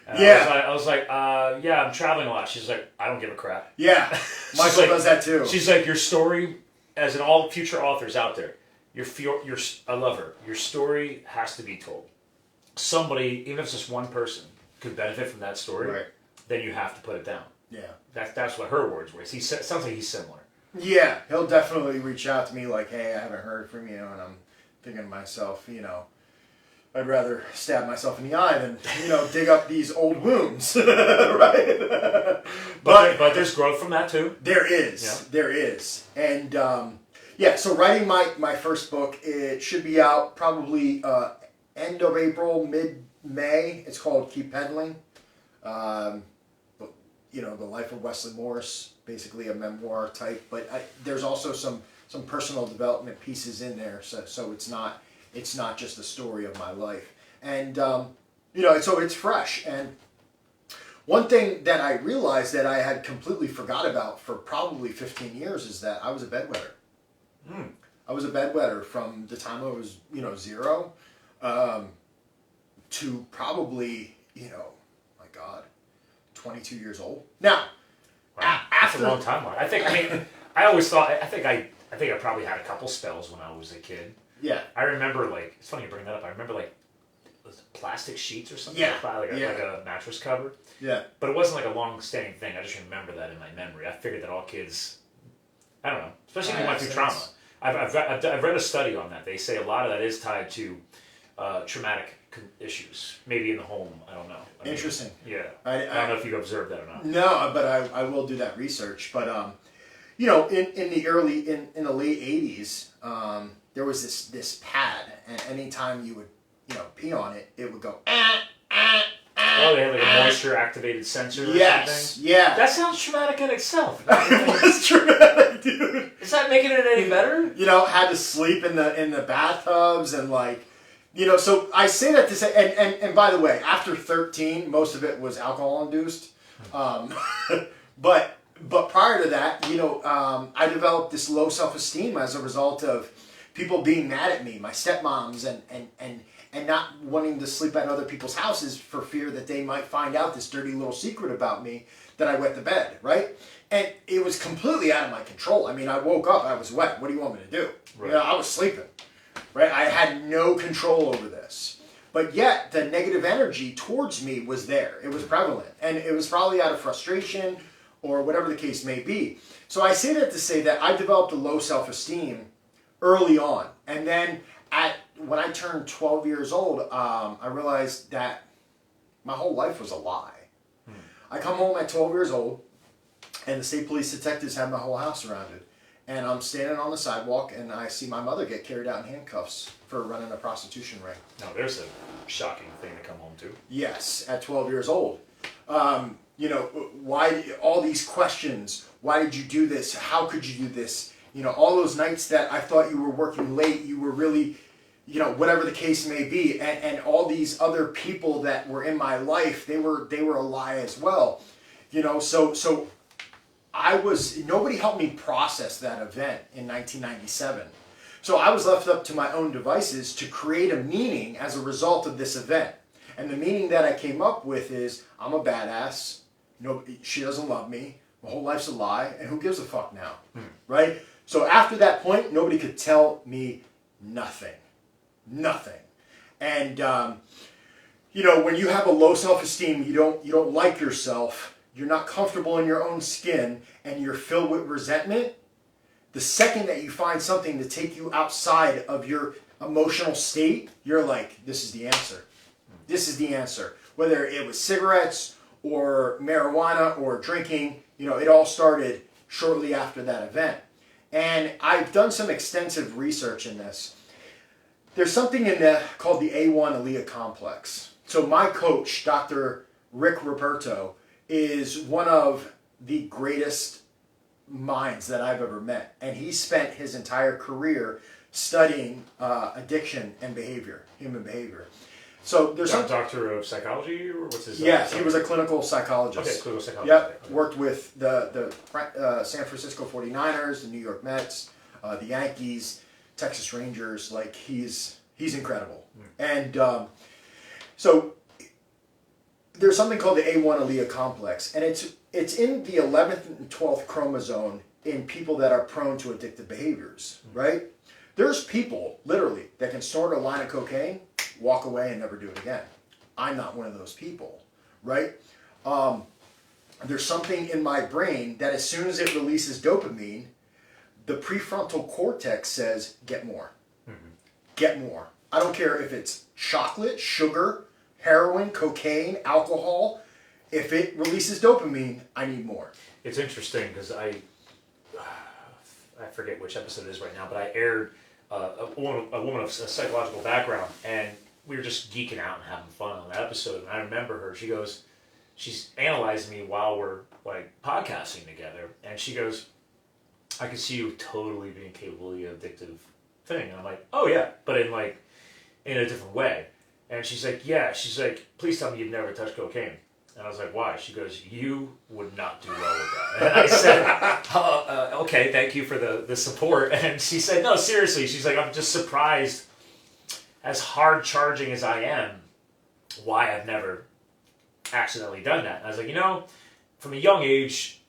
And I was like, I'm traveling a lot. She's like, I don't give a crap. Yeah. Michael does that too. She's like, your story, as in all future authors out there, I love her. Your story has to be told. Somebody, even if it's just one person, could benefit from that story. Right. Then you have to put it down. Yeah. That's what her words were. Sounds like he's similar. Yeah, he'll definitely reach out to me like, hey, I haven't heard from you, and I'm thinking to myself, I'd rather stab myself in the eye than, dig up these old wounds, right? but there's growth from that too. There is. Yeah. There is. And, so writing my first book, it should be out probably end of April, mid-May. It's called Keep Peddling. The life of Wesley Morris, basically a memoir type, but there's also some personal development pieces in there, so it's not just a story of my life, and so it's fresh. And one thing that I realized that I had completely forgot about for probably 15 years is that I was a bedwetter. I was a bedwetter from the time I was 0 to probably 22 years old. Now, wow, that's a long time. I always thought. I think I probably had a couple spells when I was a kid. Yeah. I remember it's funny you bring that up. I remember plastic sheets or something. Yeah. Like a mattress cover. Yeah. But it wasn't like a long-standing thing. I just remember that in my memory. I figured that all kids, I don't know, especially if you went through trauma. I've read a study on that. They say a lot of that is tied to traumatic issues, maybe in the home. I don't know. Interesting. Yeah. I don't know if you observed that or not. No, but I will do that research. But in the late 80s, there was this pad, and anytime you would pee on it, it would go. Oh, they had like a moisture activated sensor or something? Yeah. That sounds traumatic in itself. It was traumatic, dude. Is that making it any better? Had to sleep in the bathtubs and So I say that to say, and by the way, after 13, most of it was alcohol induced. But prior to that, I developed this low self-esteem as a result of people being mad at me, my stepmoms, and not wanting to sleep at other people's houses for fear that they might find out this dirty little secret about me that I wet the bed, right? And it was completely out of my control. I mean, I woke up, I was wet. What do you want me to do? Right. I was sleeping, right? I had no control over this. But yet, the negative energy towards me was there. It was prevalent. And it was probably out of frustration or whatever the case may be. So I say that to say that I developed a low self-esteem early on. And then when I turned 12 years old, I realized that my whole life was a lie. I come home at 12 years old, and the state police detectives have my whole house surrounded. And I'm standing on the sidewalk, and I see my mother get carried out in handcuffs for running a prostitution ring. Now, there's a shocking thing to come home to. Yes, at 12 years old. Why all these questions? Why did you do this? How could you do this? All those nights that I thought you were working late, you were really, whatever the case may be, and all these other people that were in my life, they were a lie as well. So nobody helped me process that event in 1997. So I was left up to my own devices to create a meaning as a result of this event. And the meaning that I came up with is, I'm a badass, she doesn't love me, my whole life's a lie, and who gives a fuck now, right? So after that point, nobody could tell me nothing. Nothing. And, when you have a low self-esteem, you don't like yourself, you're not comfortable in your own skin, and you're filled with resentment, the second that you find something to take you outside of your emotional state, you're like, this is the answer. This is the answer. Whether it was cigarettes or marijuana or drinking, it all started shortly after that event. And I've done some extensive research in this. There's something in there called the A1 allele complex. So my coach, Dr. Rick Roberto, is one of the greatest minds that I've ever met. And he spent his entire career studying addiction and behavior, human behavior. So there's some doctor of psychology, or what's his? Yes, he was a clinical psychologist. Okay, clinical psychologist. Yep, Okay. worked with the San Francisco 49ers, the New York Mets, the Yankees, Texas Rangers. Like he's incredible. And so there's something called the A1 allele complex, and it's in the 11th and 12th chromosome in people that are prone to addictive behaviors. Right? There's people literally that can snort a line of cocaine, walk away, and never do it again. I'm not one of those people, right? There's something in my brain that as soon as it releases dopamine, the prefrontal cortex says, get more. Get more. I don't care if it's chocolate, sugar, heroin, cocaine, alcohol. If it releases dopamine, I need more. It's interesting because I forget which episode it is right now, but I aired a woman of a psychological background, and we were just geeking out and having fun on that episode. And I remember her. She's analyzing me while we're like podcasting together, and she goes, "I can see you totally being capable of the addictive thing." And I'm like, "Oh yeah," but in a different way. And she's like, "Yeah." She's like, "Please tell me you've never touched cocaine." And I was like, "Why?" She goes, "You would not do well with that." And I said, "Okay, thank you for the support." And she said, "No, seriously." She's like, "I'm just surprised, as hard charging as I am, why I've never accidentally done that." And I was like, from a young age,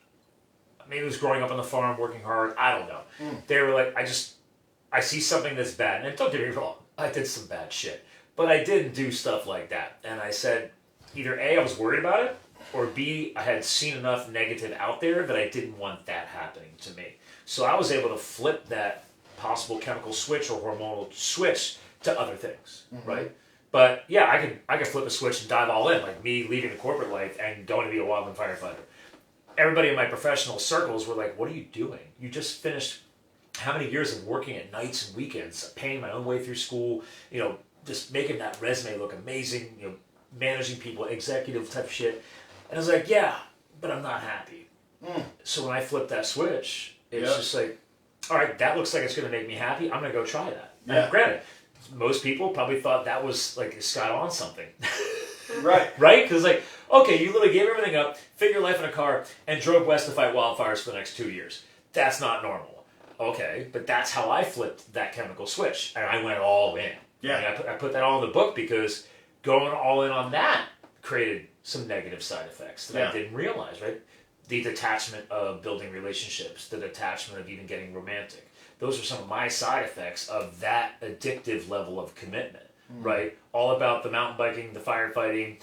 maybe it was growing up on the farm, working hard, I don't know. They were like, I see something that's bad. And don't get me wrong, I did some bad shit. But I didn't do stuff like that. And I said, either A, I was worried about it, or B, I had seen enough negative out there that I didn't want that happening to me. So I was able to flip that possible chemical switch or hormonal switch to other things, right? But yeah, I could flip a switch and dive all in, like me leaving the corporate life and going to be a wildland firefighter. Everybody in my professional circles were like, "What are you doing? You just finished how many years of working at nights and weekends, paying my own way through school, just making that resume look amazing, managing people, executive type shit." And I was like, "Yeah, but I'm not happy." So when I flipped that switch, it's just like, all right, that looks like it's going to make me happy. I'm going to go try that. Yeah. And granted, most people probably thought that was like a Scott on something. Right. Right? Because like, okay, you literally gave everything up, fit your life in a car, and drove west to fight wildfires for the next 2 years. That's not normal. Okay, but that's how I flipped that chemical switch, and I went all in. Yeah. And I put that all in the book because going all in on that created some negative side effects that I didn't realize, right? The detachment of building relationships, the detachment of even getting romantic. Those are some of my side effects of that addictive level of commitment, right? All about the mountain biking, the firefighting,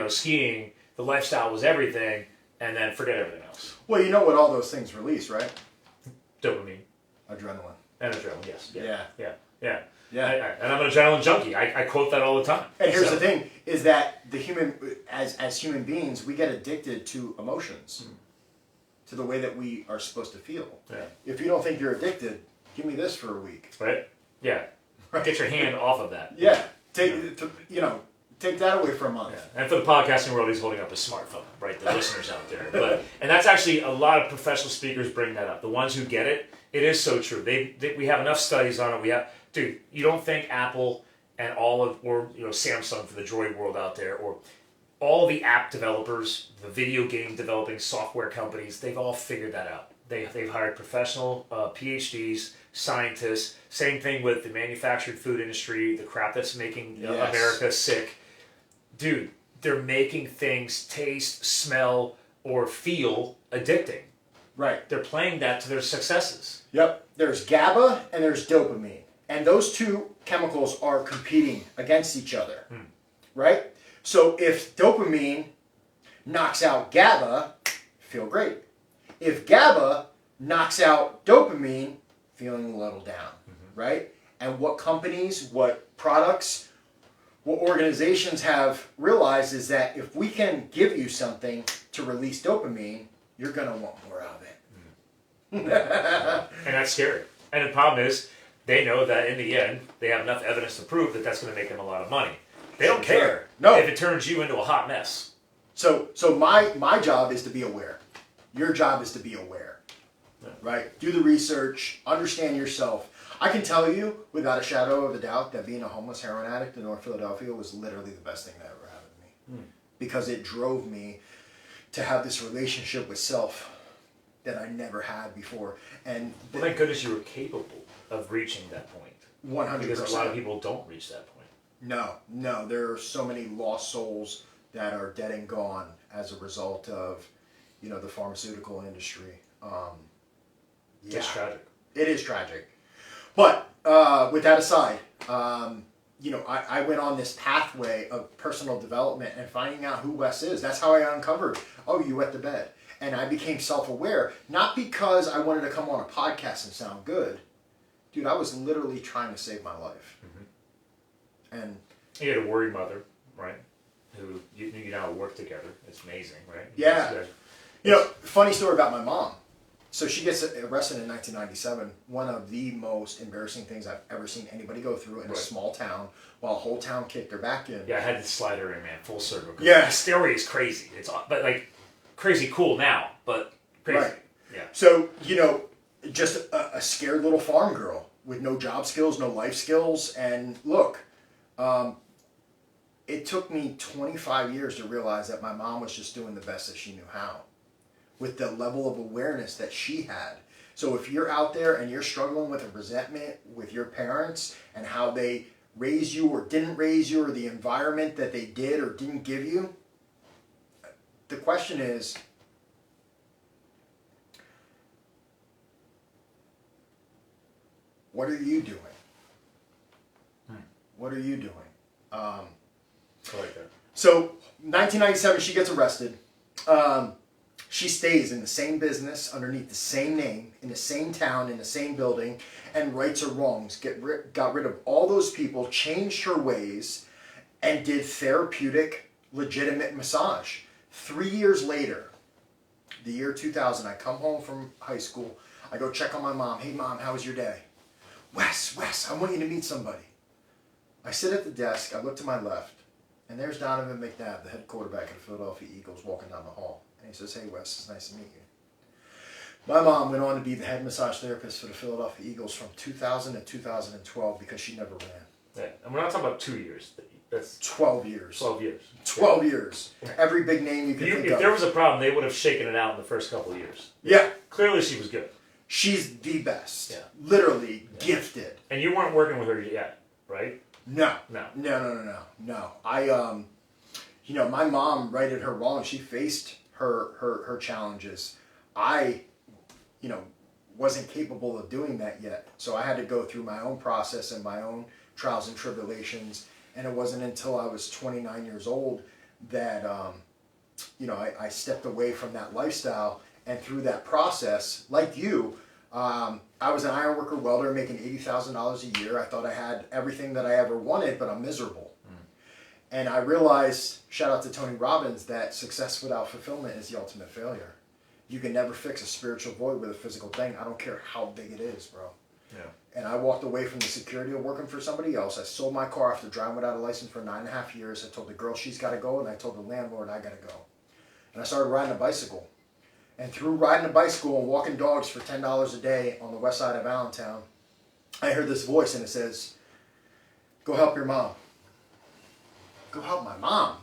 skiing, the lifestyle was everything, and then forget everything else. Well, you know what all those things release, right? Dopamine. Adrenaline. And adrenaline, yes. Yeah. And I'm an adrenaline junkie. I quote that all the time. And here's the thing, is that as human beings, we get addicted to emotions, to the way that we are supposed to feel. Yeah. If you don't think you're addicted, give me this for a week. Right? Yeah. Right. Get your hand off of that. Yeah. Take that away for a month. Yeah. And for the podcasting world, he's holding up his smartphone, right? The listeners out there. And that's actually, a lot of professional speakers bring that up. The ones who get it, it is so true. We have enough studies on it. Dude, you don't think Apple and or Samsung for the Droid world out there, or all the app developers, the video game developing software companies, they've all figured that out. They've hired professional PhDs, scientists. Same thing with the manufactured food industry, the crap that's making America sick. Dude, they're making things taste, smell, or feel addicting. Right. They're playing that to their successes. Yep. There's GABA and there's dopamine. And those two chemicals are competing against each other. Right? So if dopamine knocks out GABA, feel great. If GABA knocks out dopamine, feeling a little down. Right? And what companies, what products, what organizations have realized is that if we can give you something to release dopamine, you're going to want more of it. And that's scary. And the problem is, they know that in the end, they have enough evidence to prove that that's going to make them a lot of money. They don't care if it turns you into a hot mess. So my job is to be aware. Your job is to be aware. Right? Do the research, understand yourself. I can tell you, without a shadow of a doubt, that being a homeless heroin addict in North Philadelphia was literally the best thing that ever happened to me. Because it drove me to have this relationship with self that I never had before. And well, thank goodness you were capable of reaching that point. 100%. Because a lot of people don't reach that point. No. There are so many lost souls that are dead and gone as a result of, the pharmaceutical industry. It's tragic. It is tragic. But with that aside, I went on this pathway of personal development and finding out who Wes is. That's how I uncovered, you wet the bed. And I became self-aware, not because I wanted to come on a podcast and sound good. Dude, I was literally trying to save my life. And you had a worried mother, right? Who you now work together. It's amazing, right? Yeah. Funny story about my mom. So she gets arrested in 1997. One of the most embarrassing things I've ever seen anybody go through in a small town, while a whole town kicked her back in. Yeah, I had to slide her in, man, full circle. Yeah. The story is crazy. But like crazy cool now, but crazy. Right. Yeah. So, just a scared little farm girl with no job skills, no life skills. And look, it took me 25 years to realize that my mom was just doing the best that she knew how, with the level of awareness that she had. So if you're out there and you're struggling with a resentment with your parents and how they raised you or didn't raise you, or the environment that they did or didn't give you, the question is, what are you doing? What are you doing? I like that. So, 1997, she gets arrested. She stays in the same business, underneath the same name, in the same town, in the same building, and rights or wrongs. Got rid of all those people, changed her ways, and did therapeutic, legitimate massage. 3 years later, the year 2000, I come home from high school. I go check on my mom. Hey, Mom, how was your day? Wes, I want you to meet somebody. I sit at the desk. I look to my left, and there's Donovan McNabb, the head quarterback of the Philadelphia Eagles, walking down the hall. And he says, hey, Wes, it's nice to meet you. My mom went on to be the head massage therapist for the Philadelphia Eagles from 2000 to 2012 because she never ran. Yeah, and we're not talking about 2 years. That's 12 years. 12 years. 12 years. Every big name you can think of. If there was a problem, they would have shaken it out in the first couple of years. Yeah. Clearly, she was good. She's the best. Yeah. Literally gifted. And you weren't working with her yet, right? No. No. No. I, you know, my mom righted her wrong. She faced her challenges. I, you know, wasn't capable of doing that yet. So I had to go through my own process and my own trials and tribulations. And it wasn't until I was 29 years old that, you know, I stepped away from that lifestyle. And through that process, like you, I was an ironworker welder making $80,000 a year. I thought I had everything that I ever wanted, but I'm miserable. And I realized, shout out to Tony Robbins, that success without fulfillment is the ultimate failure. You can never fix a spiritual void with a physical thing. I don't care how big it is, bro. Yeah. And I walked away from the security of working for somebody else. I sold my car after driving without a license for 9.5 years. I told the girl she's got to go, and I told the landlord I got to go. And I started riding a bicycle. And through riding a bicycle and walking dogs for $10 a day on the west side of Allentown, I heard this voice, and it says, "Go help your mom." Go help my mom?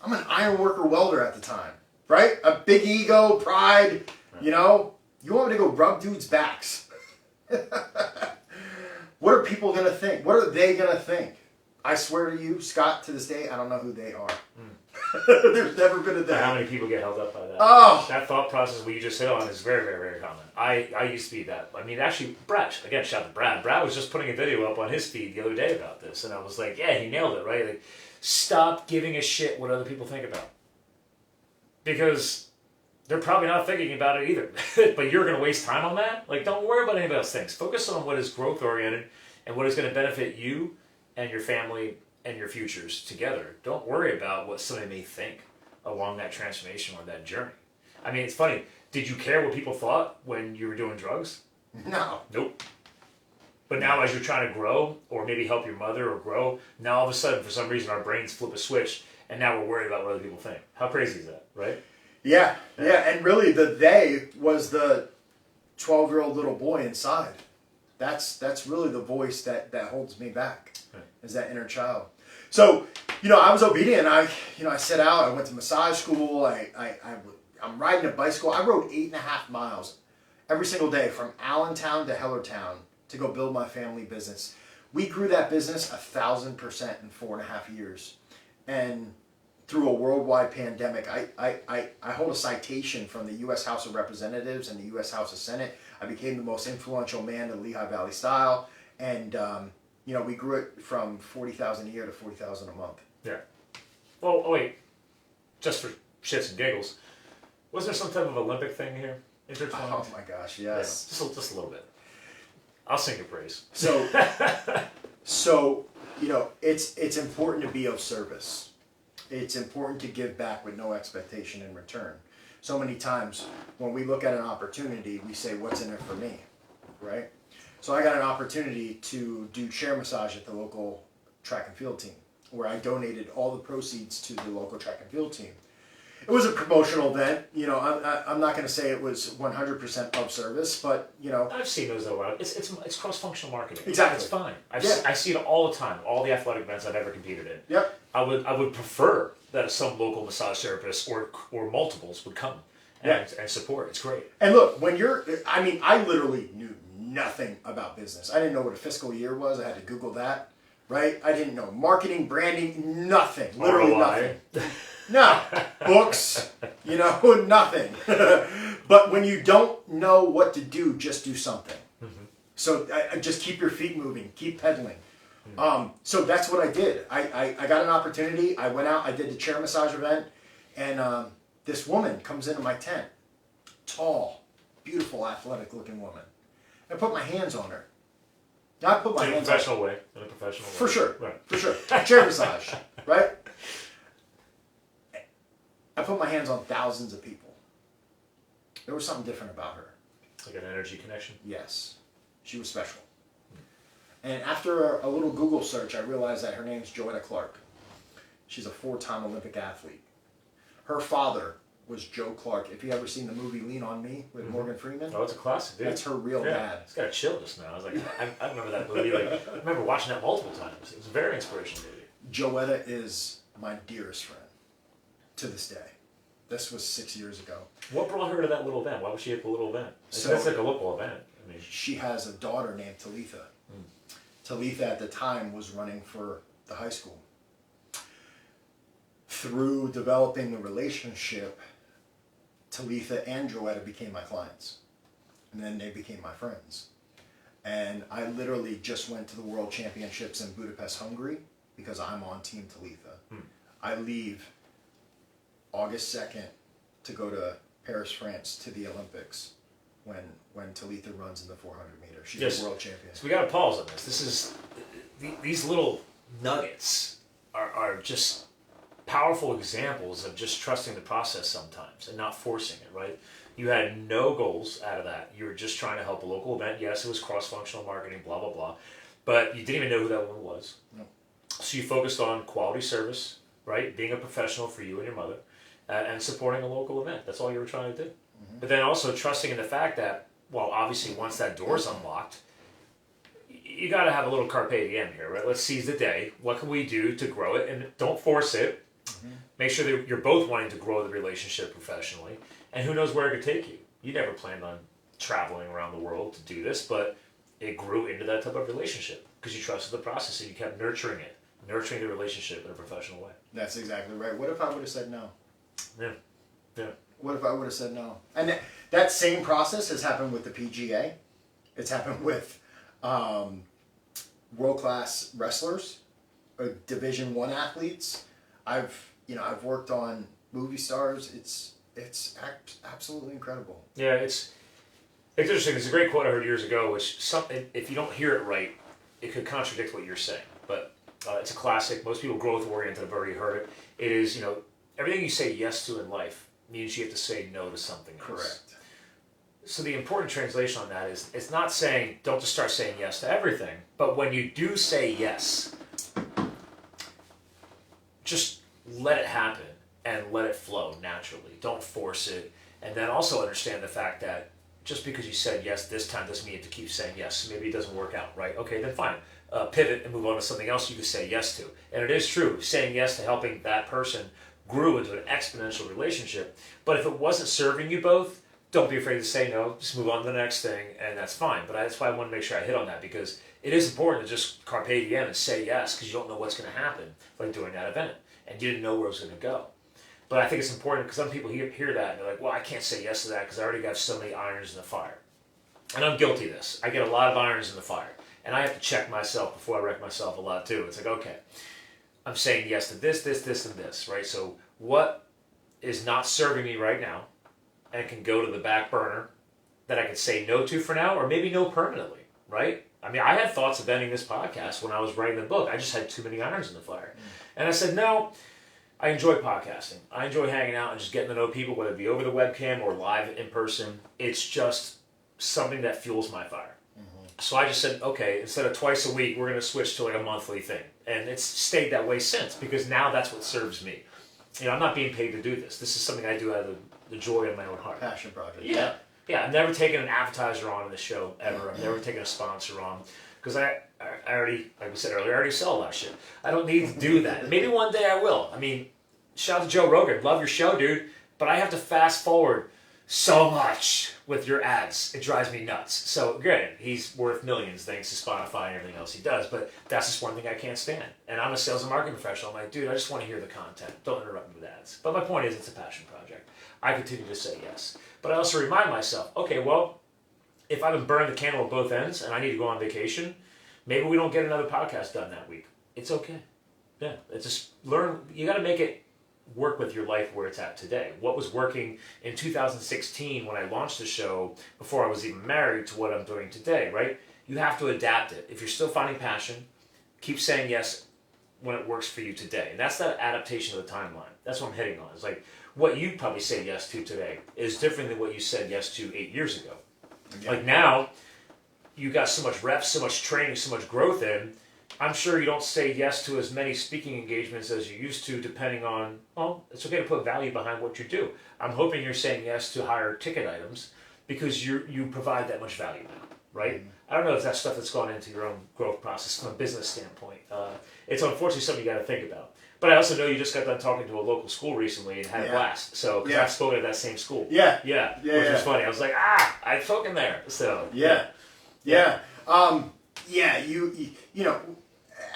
I'm an ironworker welder at the time, right? A big ego, pride, you know? You want me to go rub dudes' backs? What are people going to think? What are they going to think? I swear to you, Scott, to this day, I don't know who they are. There's never been a day. How many people get held up by that? Oh! That thought process we just hit on is very, very, very common. I used to be that. I mean, actually, Brad, again, shout out to Brad. Brad was just putting a video up on his feed the other day about this, and I was like, yeah, he nailed it, right? Like, stop giving a shit what other people think about. Because they're probably not thinking about it either. But you're going to waste time on that? Like, don't worry about anybody else thinks. Focus on what is growth-oriented and what is going to benefit you and your family and your futures together. Don't worry about what somebody may think along that transformation or that journey. I mean, it's funny. Did you care what people thought when you were doing drugs? No. Nope. But now as you're trying to grow or maybe help your mother or grow, now all of a sudden, for some reason, our brains flip a switch and now we're worried about what other people think. How crazy is that, right? Yeah. And really the they was the 12-year-old little boy inside. That's really the voice that holds me back, is that inner child. So, you know, I was obedient. I set out. I went to massage school. I'm riding a bicycle. I rode 8.5 miles every single day from Allentown to Hellertown to go build my family business. We grew that business 1,000% in 4.5 years. And through a worldwide pandemic, I hold a citation from the U.S. House of Representatives and the U.S. House of Senate. I became the most influential man in Lehigh Valley style. And, you know, we grew it from 40,000 a year to 40,000 a month. Yeah. Well, oh wait, just for shits and giggles, was there some type of Olympic thing here intertwined? Oh my gosh, yes. Yeah, just a little bit. I'll sing your praise. So, you know, it's important to be of service. It's important to give back with no expectation in return. So many times when we look at an opportunity, we say, what's in it for me, right? So I got an opportunity to do chair massage at the local track and field team, where I donated all the proceeds to the local track and field team. It was a promotional event. You know, I'm not going to say it was 100% of service, but, you know. I've seen those a lot. It's cross-functional marketing. Exactly. It's fine. I see it all the time, all the athletic events I've ever competed in. Yep. I would prefer that some local massage therapist or multiples would come and support. It's great. And look, I literally knew nothing about business. I didn't know what a fiscal year was. I had to Google that, right? I didn't know marketing, branding, nothing. Literally ROI. nothing. No. Books, you know, nothing. But when you don't know what to do, just do something. Mm-hmm. So just keep your feet moving. Keep pedaling. Mm-hmm. So that's what I did. I got an opportunity. I went out. I did the chair massage event. And this woman comes into my tent. Tall, beautiful, athletic-looking woman. I put my hands on her. Now I put my hands on her. In a professional way. For sure. Right. For sure. Chair massage. Right? I put my hands on thousands of people. There was something different about her. Like an energy connection? Yes. She was special. And after a little Google search, I realized that her name's Joetta Clark. She's a 4-time Olympic athlete. Her father was Joe Clark. If you ever seen the movie Lean on Me with Morgan Freeman, Oh, it's a classic, dude. that's her real dad. It's got a chill just now. I was like, I remember that movie. Like, I remember watching that multiple times. It was a very inspirational movie. Joetta is my dearest friend to this day. This was 6 years ago. What brought her to that little event? Why was she at the little event? So- That's like a local event. I mean, She has a daughter named Talitha. Talitha at the time was running for the high school. Through developing the relationship, Talitha and Joetta became my clients. And then they became my friends. And I literally just went to the World Championships in Budapest, Hungary, because I'm on Team Talitha. I leave August 2nd to go to Paris, France, to the Olympics when Talitha runs in the 400 meter. She's Yes. a world champion. so we got to pause on this. This is these little nuggets are just powerful examples of just trusting the process sometimes and not forcing it, right? You had no goals out of that. You were just trying to help a local event. Yes, it was cross-functional marketing, blah, blah, blah. But you didn't even know who that woman was. No. So you focused on quality service, right? Being a professional for you and your mother, and supporting a local event. That's all you were trying to do. But then also trusting in the fact that, well, obviously once that door's unlocked, you got to have a little carpe diem here, right? Let's seize the day. What can we do to grow it? And don't force it. Make sure that you're both wanting to grow the relationship professionally. And who knows where it could take you. You never planned on traveling around the world to do this, but it grew into that type of relationship because you trusted the process and you kept nurturing it, nurturing the relationship in a professional way. That's exactly right. What if I would have said no? Yeah. Yeah. What if I would have said no? And that same process has happened with the PGA. It's happened with world-class wrestlers, Division I athletes. I've worked on movie stars. It's absolutely incredible. Yeah, it's interesting. There's a great quote I heard years ago, which if you don't hear it right, it could contradict what you're saying. But it's a classic. Most people growth oriented have already heard it. It is, everything you say yes to in life means you have to say no to something else. Correct. So the important translation on that is, it's not saying don't just start saying yes to everything, but when you do say yes, just let it happen and let it flow naturally. Don't force it. And then also understand the fact that just because you said yes this time doesn't mean you have to keep saying yes. Maybe it doesn't work out, right? Okay, then fine. Pivot and move on to something else you can say yes to. And it is true, saying yes to helping that person grew into an exponential relationship. But if it wasn't serving you both, don't be afraid to say no. Just move on to the next thing, and that's fine. But that's why I want to make sure I hit on that, because it is important to just carpe diem and say yes, because you don't know what's going to happen, like during that event. And you didn't know where it was going to go. But I think it's important because some people hear that and they're like, well, I can't say yes to that because I already got so many irons in the fire. And I'm guilty of this. I get a lot of irons in the fire. And I have to check myself before I wreck myself a lot too. It's like, okay, I'm saying yes to this, this, this, and this, right? So what is not serving me right now and can go to the back burner that I can say no to for now, or maybe no permanently, right? I mean, I had thoughts of ending this podcast when I was writing the book. I just had too many irons in the fire. And I said, no, I enjoy podcasting. I enjoy hanging out and just getting to know people, whether it be over the webcam or live in person. It's just something that fuels my fire. So I just said, okay, instead of twice a week, we're going to switch to like a monthly thing. And it's stayed that way since, because now that's what serves me. I'm not being paid to do this. This is something I do out of the joy of my own heart. Passion project. Yeah. I've never taken an advertiser on in the show, ever. I've never taken a sponsor on. Because I already, like we said earlier, I already sell a lot of shit. I don't need to do that. Maybe one day I will. I mean, shout out to Joe Rogan. Love your show, dude. But I have to fast forward so much with your ads. It drives me nuts. So, granted, he's worth millions thanks to Spotify and everything else he does. But that's just one thing I can't stand. And I'm a sales and marketing professional. I'm like, dude, I just want to hear the content. Don't interrupt me with ads. But my point is, it's a passion project. I continue to say yes. But I also remind myself, okay, well, if I've been burning the candle at both ends and I need to go on vacation, maybe we don't get another podcast done that week. It's okay. Yeah, it's just learn. You got to make it work with your life where it's at today. What was working in 2016 when I launched the show, before I was even married, to what I'm doing today, right? You have to adapt it. If you're still finding passion, keep saying yes when it works for you today. And that's that adaptation of the timeline. That's what I'm hitting on. It's like what you probably say yes to today is different than what you said yes to 8 years ago. Yeah. Like now, you got so much reps, so much training, so much growth in, I'm sure you don't say yes to as many speaking engagements as you used to, depending on, well, it's okay to put value behind what you do. I'm hoping you're saying yes to higher ticket items because you provide that much value now, right? Mm-hmm. I don't know if that's stuff that's gone into your own growth process from a business standpoint. It's unfortunately something you got to think about. But I also know you just got done talking to a local school recently and had a blast. So, because I've spoken at that same school. Yeah. Which was funny. I was like, I've spoken there. So, Yeah. You know,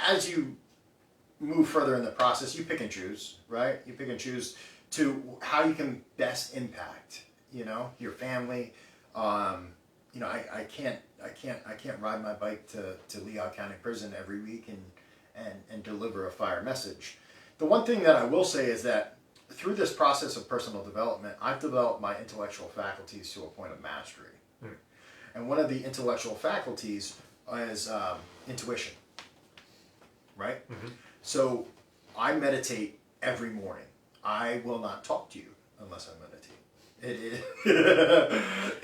as you move further in the process, you pick and choose, right? You pick and choose to how you can best impact, you know, your family. You know, I can't ride my bike to Lehigh County Prison every week and deliver a fire message. The one thing that I will say is that through this process of personal development, I've developed my intellectual faculties to a point of mastery. And one of the intellectual faculties is intuition, right? Mm-hmm. So I meditate every morning. I will not talk to you unless I meditate.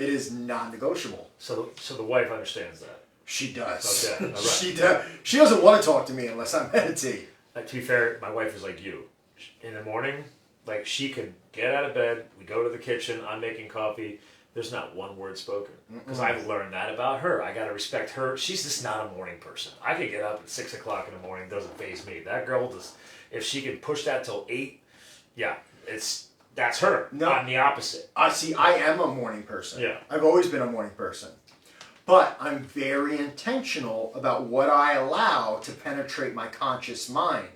It is non-negotiable. So the wife understands that. She does. Okay, all right. She does. She doesn't want to talk to me unless I meditate. To be fair, my wife is like you. In the morning, like she could get out of bed, we go to the kitchen, I'm making coffee, there's not one word spoken. Because I've learned that about her. I got to respect her. She's just not a morning person. I could get up at 6 o'clock in the morning, doesn't faze me. That girl does, if she can push that till 8, that's her. No, I'm the opposite. I am a morning person. Yeah. I've always been a morning person. But I'm very intentional about what I allow to penetrate my conscious mind.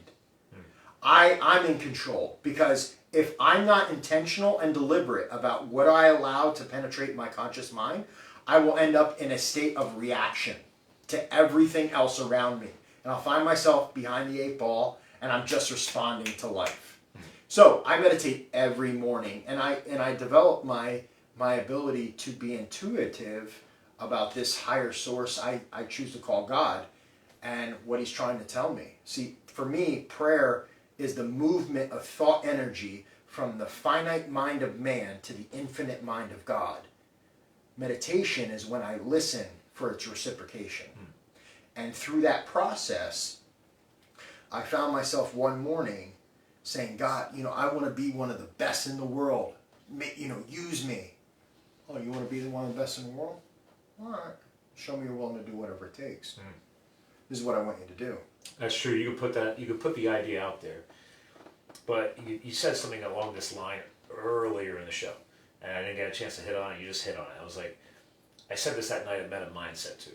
I'm in control, because if I'm not intentional and deliberate about what I allow to penetrate my conscious mind, I will end up in a state of reaction to everything else around me. And I'll find myself behind the 8 ball and I'm just responding to life. So I meditate every morning, and I develop my ability to be intuitive about this higher source I choose to call God and what he's trying to tell me. See, for me, prayer is the movement of thought energy from the finite mind of man to the infinite mind of God. Meditation is when I listen for its reciprocation. And through that process, I found myself one morning saying, God, you know, I want to be one of the best in the world. You know, use me. Oh, you want to be one of the best in the world? All right. Show me you're willing to do whatever it takes. This is what I want you to do. That's true. You could put the idea out there. But you said something along this line earlier in the show, and I didn't get a chance to hit on it. You just hit on it. I was like, I said this that night at Meta Mindset too.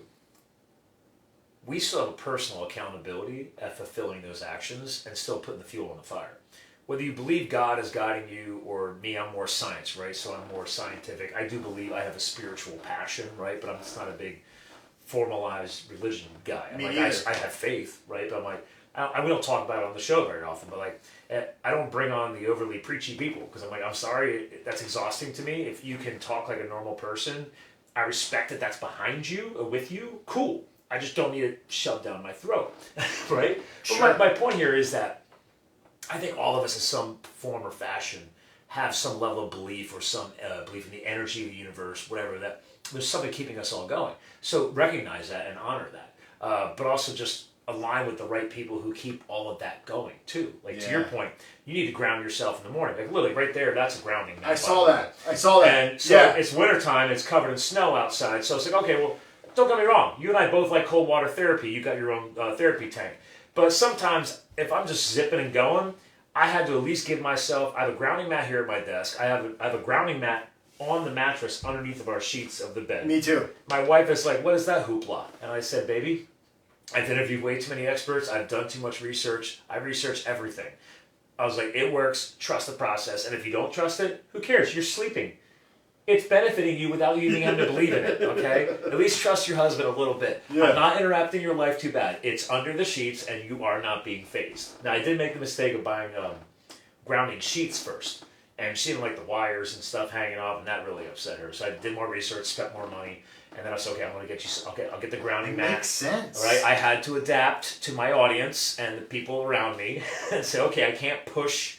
We still have a personal accountability at fulfilling those actions and still putting the fuel on the fire. Whether you believe God is guiding you or me, I'm more science, right? So I'm more scientific. I do believe I have a spiritual passion, right? But I'm just not a big formalized religion guy. I have faith, right? But I'm like, we don't talk about it on the show very often, but like, I don't bring on the overly preachy people because I'm like, I'm sorry, that's exhausting to me. If you can talk like a normal person, I respect that that's behind you or with you, cool. I just don't need it shoved down my throat, right? Sure. But my point here is that I think all of us in some form or fashion have some level of belief or some belief in the energy of the universe, whatever, that there's something keeping us all going. So recognize that and honor that. But also just align with the right people who keep all of that going too. Like to your point, you need to ground yourself in the morning. Like literally right there, that's a grounding mat. I saw that. And so it's wintertime, it's covered in snow outside. So it's like, okay, well, don't get me wrong. You and I both like cold water therapy. You got your own therapy tank. But sometimes if I'm just zipping and going, I had to at least give myself, I have a grounding mat here at my desk. I have a grounding mat on the mattress underneath of our sheets of the bed. Me too. My wife is like, what is that hoopla? And I said, baby, I've interviewed way too many experts. I've done too much research. I've researched everything. I was like, it works. Trust the process. And if you don't trust it, who cares? You're sleeping. It's benefiting you without you even having to believe in it, okay? At least trust your husband a little bit. Yeah. I'm not interrupting your life too bad. It's under the sheets, and you are not being phased. Now, I did make the mistake of buying grounding sheets first, and she didn't like the wires and stuff hanging off, and that really upset her. So I did more research, spent more money, and then I said, okay, I'm going to get you. Okay, I'll get the grounding mat. Makes sense. All right, I had to adapt to my audience and the people around me, and say, okay, I can't push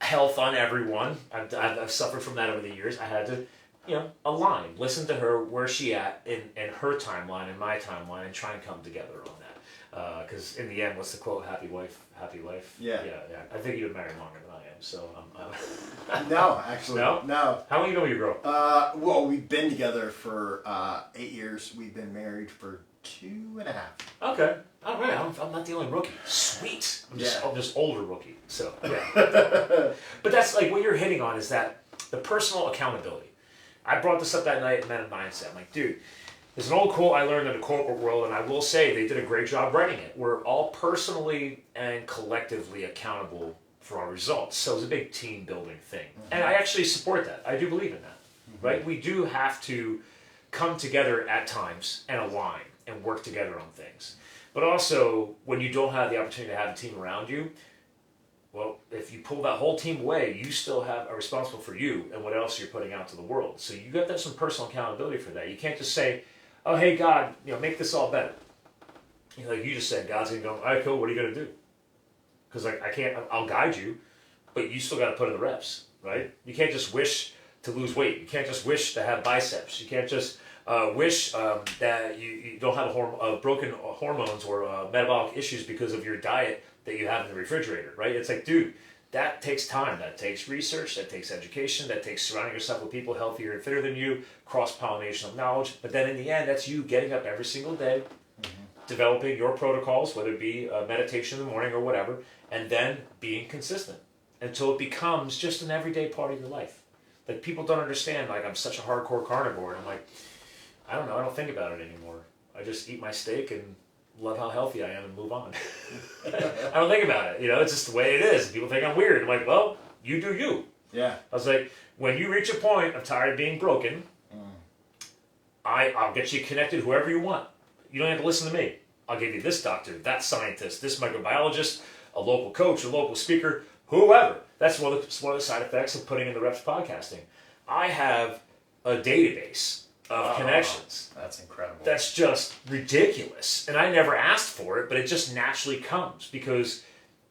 health on everyone. I've suffered from that over the years. I had to, align, listen to her, where she at in her timeline and my timeline, and try and come together on Because in the end, what's the quote? Happy wife, happy life. Yeah. Yeah. I think you've been married longer than I am, so No, actually. No? No. How long you know your girl? Well, we've been together for 8 years. We've been married for 2.5. Okay. All right. I'm not the only rookie. Sweet. I'm just older rookie. So yeah. But that's like what you're hitting on is that the personal accountability. I brought this up that night at Men of Mindset. I'm like, dude, there's an old quote I learned in the corporate world, and I will say they did a great job writing it. We're all personally and collectively accountable for our results. So it's a big team building thing. And I actually support that. I do believe in that. Right? We do have to come together at times and align and work together on things. But also, when you don't have the opportunity to have a team around you, well, if you pull that whole team away, you still are responsible for you and what else you're putting out to the world. So you got to have some personal accountability for that. You can't just say, oh, hey, God, make this all better. Like you just said, God's going to go, all right, cool, what are you going to do? Because I can't, I'll guide you, but you still got to put in the reps, right? You can't just wish to lose weight. You can't just wish to have biceps. You can't just wish that you don't have broken hormones or metabolic issues because of your diet that you have in the refrigerator, right? It's like, dude, that takes time. That takes research. That takes education. That takes surrounding yourself with people healthier and fitter than you, cross-pollination of knowledge. But then in the end, that's you getting up every single day, developing your protocols, whether it be meditation in the morning or whatever, and then being consistent until it becomes just an everyday part of your life. Like, people don't understand, like, I'm such a hardcore carnivore, and I'm like, I don't know, I don't think about it anymore. I just eat my steak and love how healthy I am and move on. I don't think about it, it's just the way it is. People think I'm weird. I'm like, well, you do you. Yeah. I was like, when you reach a point of tired of being broken, I'll get you connected whoever you want. You don't have to listen to me. I'll give you this doctor, that scientist, this microbiologist, a local coach, a local speaker, whoever. That's one of the side effects of putting in the reps podcasting. I have a database of connections. That's incredible. That's just ridiculous. And I never asked for it, but it just naturally comes because,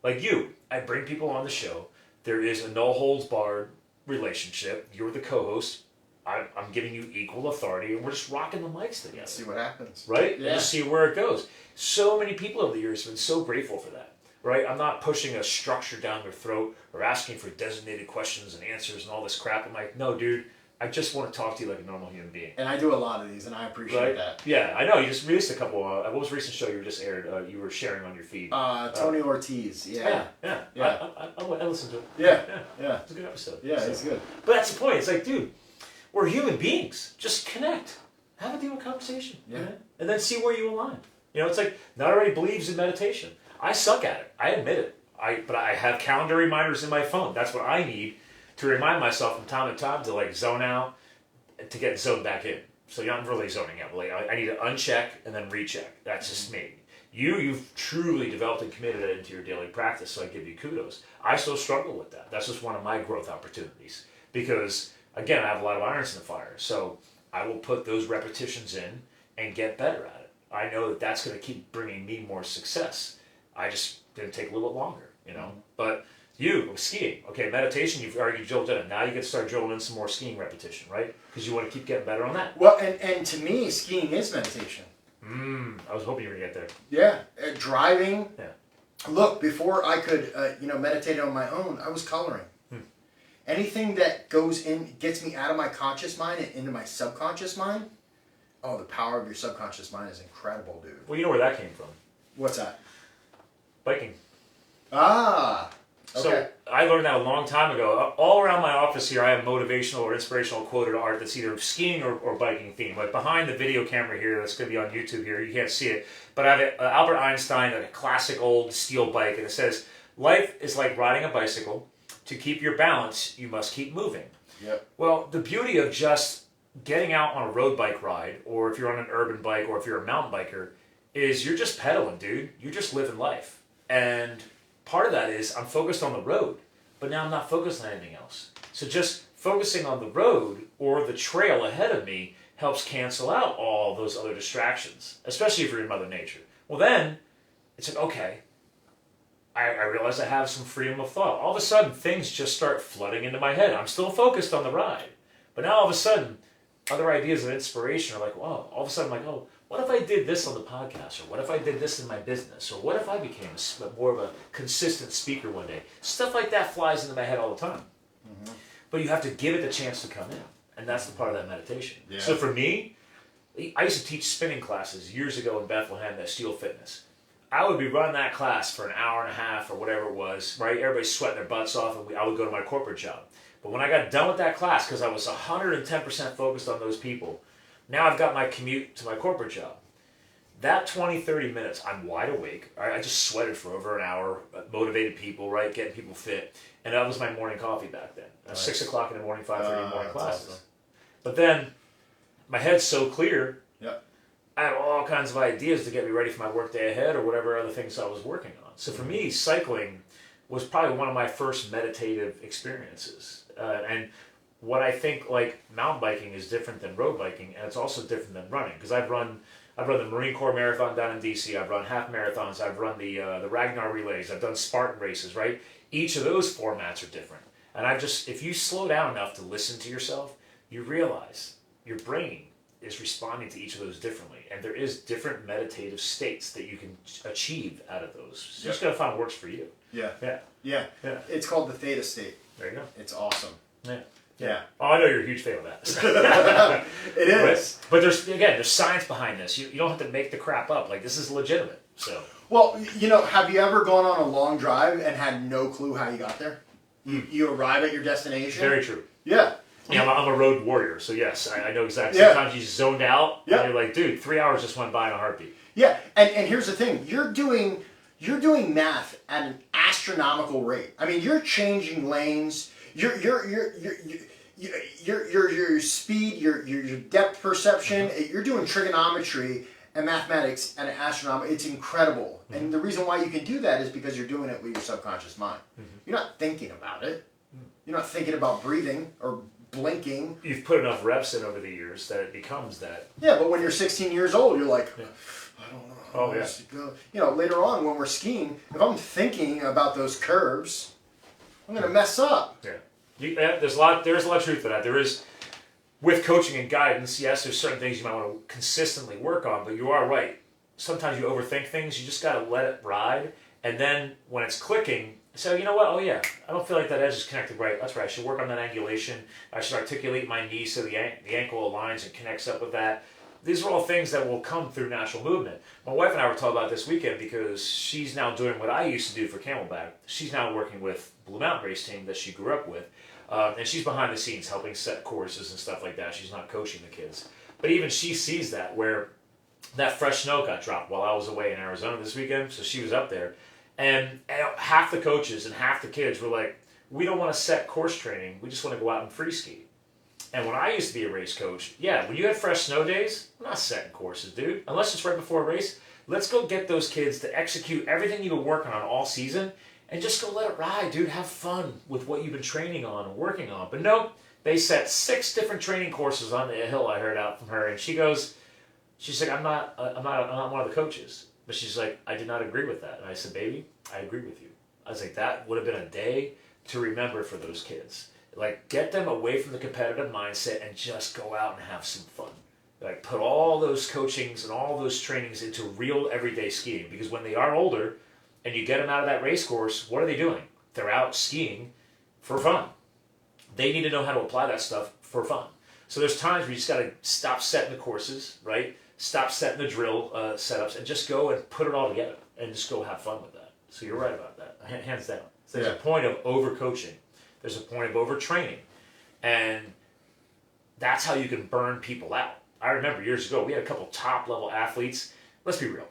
like you, I bring people on the show. There is a no-holds-barred relationship. You're the co-host. I'm giving you equal authority, and we're just rocking the mics together. Let's see what happens. Right? Yeah. And just see where it goes. So many people over the years have been so grateful for that. Right? I'm not pushing a structure down their throat or asking for designated questions and answers and all this crap. I'm like, no, dude, I just want to talk to you like a normal human being. And I do a lot of these, and I appreciate that. Yeah, I know. You just released a couple. What was the recent show you just aired? You were sharing on your feed. Tony Ortiz. Yeah. I listened to it. Yeah. It's a good episode. Yeah, it's good. But that's the point. It's like, dude, we're human beings. Just connect. Have a deep conversation. Yeah. Right? And then see where you align. It's like, not everybody believes in meditation. I suck at it. I admit it. But I have calendar reminders in my phone. That's what I need to remind myself from time to time to like zone out, to get zoned back in. So I'm really zoning out. Like, I need to uncheck and then recheck. That's just me. You've truly developed and committed it into your daily practice, so I give you kudos. I still struggle with that. That's just one of my growth opportunities. Because, again, I have a lot of irons in the fire. So I will put those repetitions in and get better at it. I know that that's going to keep bringing me more success. I just didn't take a little bit longer, But skiing. Okay, meditation, you've already drilled in it. Now you get to start drilling in some more skiing repetition, right? Because you want to keep getting better on that. Well, and to me, skiing is meditation. I was hoping you were going to get there. Yeah. Driving. Yeah. Look, before I could, meditate on my own, I was coloring. Anything that gets me out of my conscious mind and into my subconscious mind, the power of your subconscious mind is incredible, dude. Well, you know where that came from. What's that? Biking. Ah. Okay. So I learned that a long time ago. All around my office here, I have motivational or inspirational quoted art that's either skiing or biking themed. Like behind the video camera here, that's going to be on YouTube here, you can't see it. But I have Albert Einstein, a classic old steel bike, and it says, life is like riding a bicycle. To keep your balance, you must keep moving. Yep. Well, the beauty of just getting out on a road bike ride, or if you're on an urban bike, or if you're a mountain biker, is you're just pedaling, dude. You're just living life. And part of that is I'm focused on the road, but now I'm not focused on anything else. So just focusing on the road or the trail ahead of me helps cancel out all those other distractions, especially if you're in Mother Nature. Well, then it's like, okay, I realize I have some freedom of thought. All of a sudden, things just start flooding into my head. I'm still focused on the ride, but now all of a sudden, other ideas of inspiration are like, wow, all of a sudden I'm like, oh, what if I did this on the podcast, or what if I did this in my business, or what if I became more of a consistent speaker one day? Stuff like that flies into my head all the time. Mm-hmm. But you have to give it the chance to come in, and that's the part of that meditation. Yeah. So for me, I used to teach spinning classes years ago in Bethlehem at Steel Fitness. I would be running that class for an hour and a half or whatever it was, right? Everybody's sweating their butts off, and I would go to my corporate job. But when I got done with that class, because I was 110% focused on those people, now I've got my commute to my corporate job. That 20, 30 minutes, I'm wide awake. I just sweated for over an hour, motivated people, right? Getting people fit. And that was my morning coffee back then. Nice. 6 o'clock in the morning, 5:30 in the morning classes. Awesome. But then, my head's so clear, yep. I had all kinds of ideas to get me ready for my work day ahead or whatever other things I was working on. So for me, cycling was probably one of my first meditative experiences. And what I think, like, mountain biking is different than road biking, and it's also different than running. Because I've run the Marine Corps Marathon down in DC, I've run half marathons, I've run the Ragnar relays, I've done Spartan races, right? Each of those formats are different. And if you slow down enough to listen to yourself, you realize your brain is responding to each of those differently. And there is different meditative states that you can achieve out of those. So you just got to find what works for you. Yeah. Yeah. Yeah. Yeah. It's called the theta state. There you go. It's awesome. Yeah. Yeah. Oh, I know you're a huge fan of that. It is. But there's science behind this. You don't have to make the crap up. Like, this is legitimate. So. Well, have you ever gone on a long drive and had no clue how you got there? You arrive at your destination? Very true. Yeah. Yeah, I'm a road warrior, so yes, I know exactly. Yeah. Sometimes you zoned out, and you're like, dude, 3 hours just went by in a heartbeat. Yeah, and here's the thing: you're doing math at an astronomical rate. I mean, you're changing lanes. Your speed, your depth perception. Mm-hmm. You're doing trigonometry and mathematics at an astronomical. It's incredible, mm-hmm. and the reason why you can do that is because you're doing it with your subconscious mind. Mm-hmm. You're not thinking about it. You're not thinking about breathing or blinking. You've put enough reps in over the years that it becomes that. Yeah, but when you're 16 years old, you're like, I don't know how to go. Later on when we're skiing, if I'm thinking about those curves, I'm going to mess up. Yeah. There's a lot of truth to that. There is, with coaching and guidance, yes, there's certain things you might want to consistently work on, but you are right. Sometimes you overthink things. You just got to let it ride. And then when it's clicking, so you know what? Oh yeah, I don't feel like that edge is connected right. That's right. I should work on that angulation. I should articulate my knee so the ankle aligns and connects up with that. These are all things that will come through natural movement. My wife and I were talking about this weekend because she's now doing what I used to do for Camelback. She's now working with Blue Mountain Race Team that she grew up with, and she's behind the scenes helping set courses and stuff like that. She's not coaching the kids, but even she sees that where that fresh snow got dropped while I was away in Arizona this weekend, so she was up there. And half the coaches and half the kids were like, we don't want to set course training. We just want to go out and free ski. And when I used to be a race coach, when you had fresh snow days, I'm not setting courses, dude. Unless it's right before a race, let's go get those kids to execute everything you've been working on all season and just go let it ride, dude. Have fun with what you've been training on and working on. But no, they set 6 different training courses on the hill, I heard out from her. And she's like, I'm not one of the coaches. But she's like, I did not agree with that. And I said, baby, I agree with you. I was like, that would have been a day to remember for those kids. Like, get them away from the competitive mindset and just go out and have some fun. Like, put all those coachings and all those trainings into real everyday skiing. Because when they are older and you get them out of that race course, what are they doing? They're out skiing for fun. They need to know how to apply that stuff for fun. So there's times where you just got to stop setting the courses, right? Stop setting the drill setups and just go and put it all together and just go have fun with that. So you're right about that, hands down. So there's a point of over-coaching. There's a point of over-training. And that's how you can burn people out. I remember years ago, we had a couple top-level athletes. Let's be real.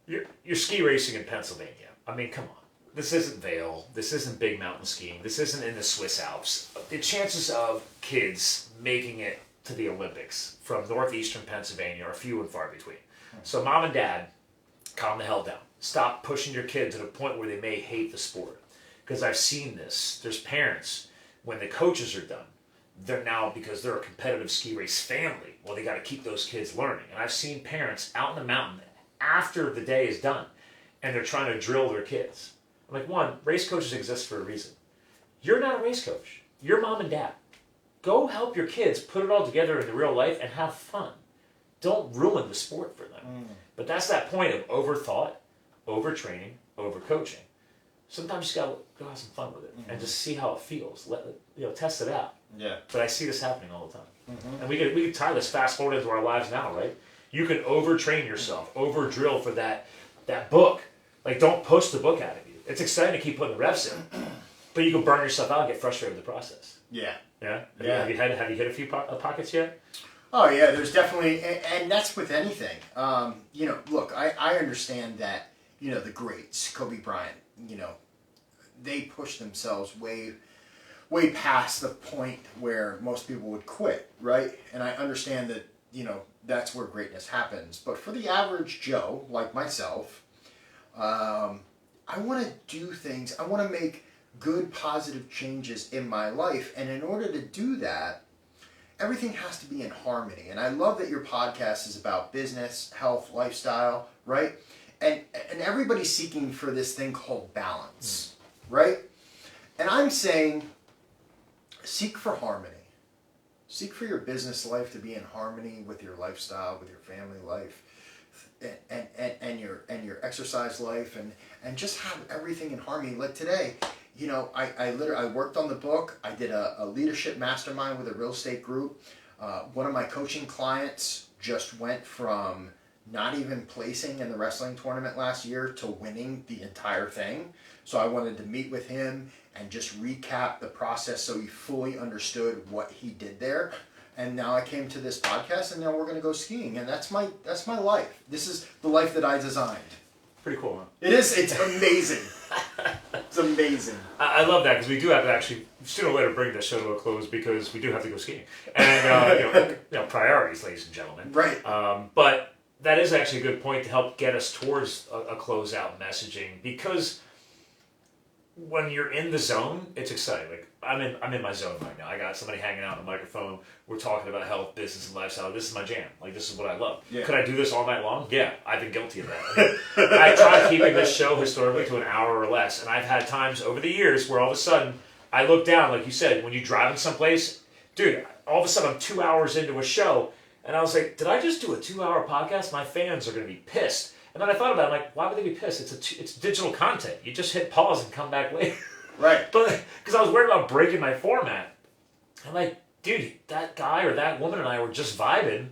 You're ski racing in Pennsylvania. I mean, come on. This isn't Vail. This isn't big mountain skiing. This isn't in the Swiss Alps. The chances of kids making it to the Olympics from northeastern Pennsylvania are few and far between. So mom and dad, calm the hell down. Stop pushing your kids to the point where they may hate the sport. Because I've seen this. There's parents, when the coaches are done, they're now, because they're a competitive ski race family, well, they got to keep those kids learning. And I've seen parents out in the mountain after the day is done, and they're trying to drill their kids. I'm like, one, race coaches exist for a reason. You're not a race coach. You're mom and dad. Go help your kids put it all together in the real life and have fun. don't ruin the sport for them. But that's that point of overthought, overtraining, overcoaching. Sometimes you just gotta go have some fun with it and just see how it feels. Test it out. Yeah. But I see this happening all the time. And we can tie this fast forward into our lives now, right? You can overtrain yourself, over drill for that book. Like, don't push the book out of you. It's exciting to keep putting the reps in, but you can burn yourself out and get frustrated with the process. Yeah. Yeah. Yeah. Have you hit a few pockets yet? Oh yeah, there's definitely, and that's with anything. Look, I understand that, the greats, Kobe Bryant, they push themselves way past the point where most people would quit, right? And I understand that, that's where greatness happens. But for the average Joe, like myself, I want to do things, I want to make good, positive changes in my life. And in order to do that, everything has to be in harmony. And I love that your podcast is about business, health, lifestyle, right? And everybody's seeking for this thing called balance, right? And I'm saying, seek for harmony. Seek for your business life to be in harmony with your lifestyle, with your family life, and your exercise life, and just have everything in harmony. Like today, I worked on the book. I did a leadership mastermind with a real estate group. One of my coaching clients just went from not even placing in the wrestling tournament last year to winning the entire thing. So I wanted to meet with him and just recap the process so he fully understood what he did there. And now I came to this podcast, and now we're going to go skiing, and that's my life. This is the life that I designed. Pretty cool, huh? It is. It's amazing. It's amazing. I love that, because we do have to actually sooner or later bring this show to a close, because we do have to go skiing, and priorities, ladies and gentlemen. Right. But that is actually a good point to help get us towards a closeout messaging, because when you're in the zone, it's exciting. Like, I'm in my zone right now. I got somebody hanging out on the microphone. We're talking about health, business, and lifestyle. This is my jam. Like, this is what I love. Yeah. Could I do this all night long? Yeah, I've been guilty of that. I try keeping this show historically to an hour or less, and I've had times over the years where all of a sudden I look down, like you said, when you're driving someplace, dude, all of a sudden I'm 2 hours into a show, and I was like, did I just do a 2-hour podcast? My fans are going to be pissed. And then I thought about it, I'm like, why would they be pissed? It's digital content. You just hit pause and come back later. Right. But because I was worried about breaking my format. I'm like, dude, that guy or that woman and I were just vibing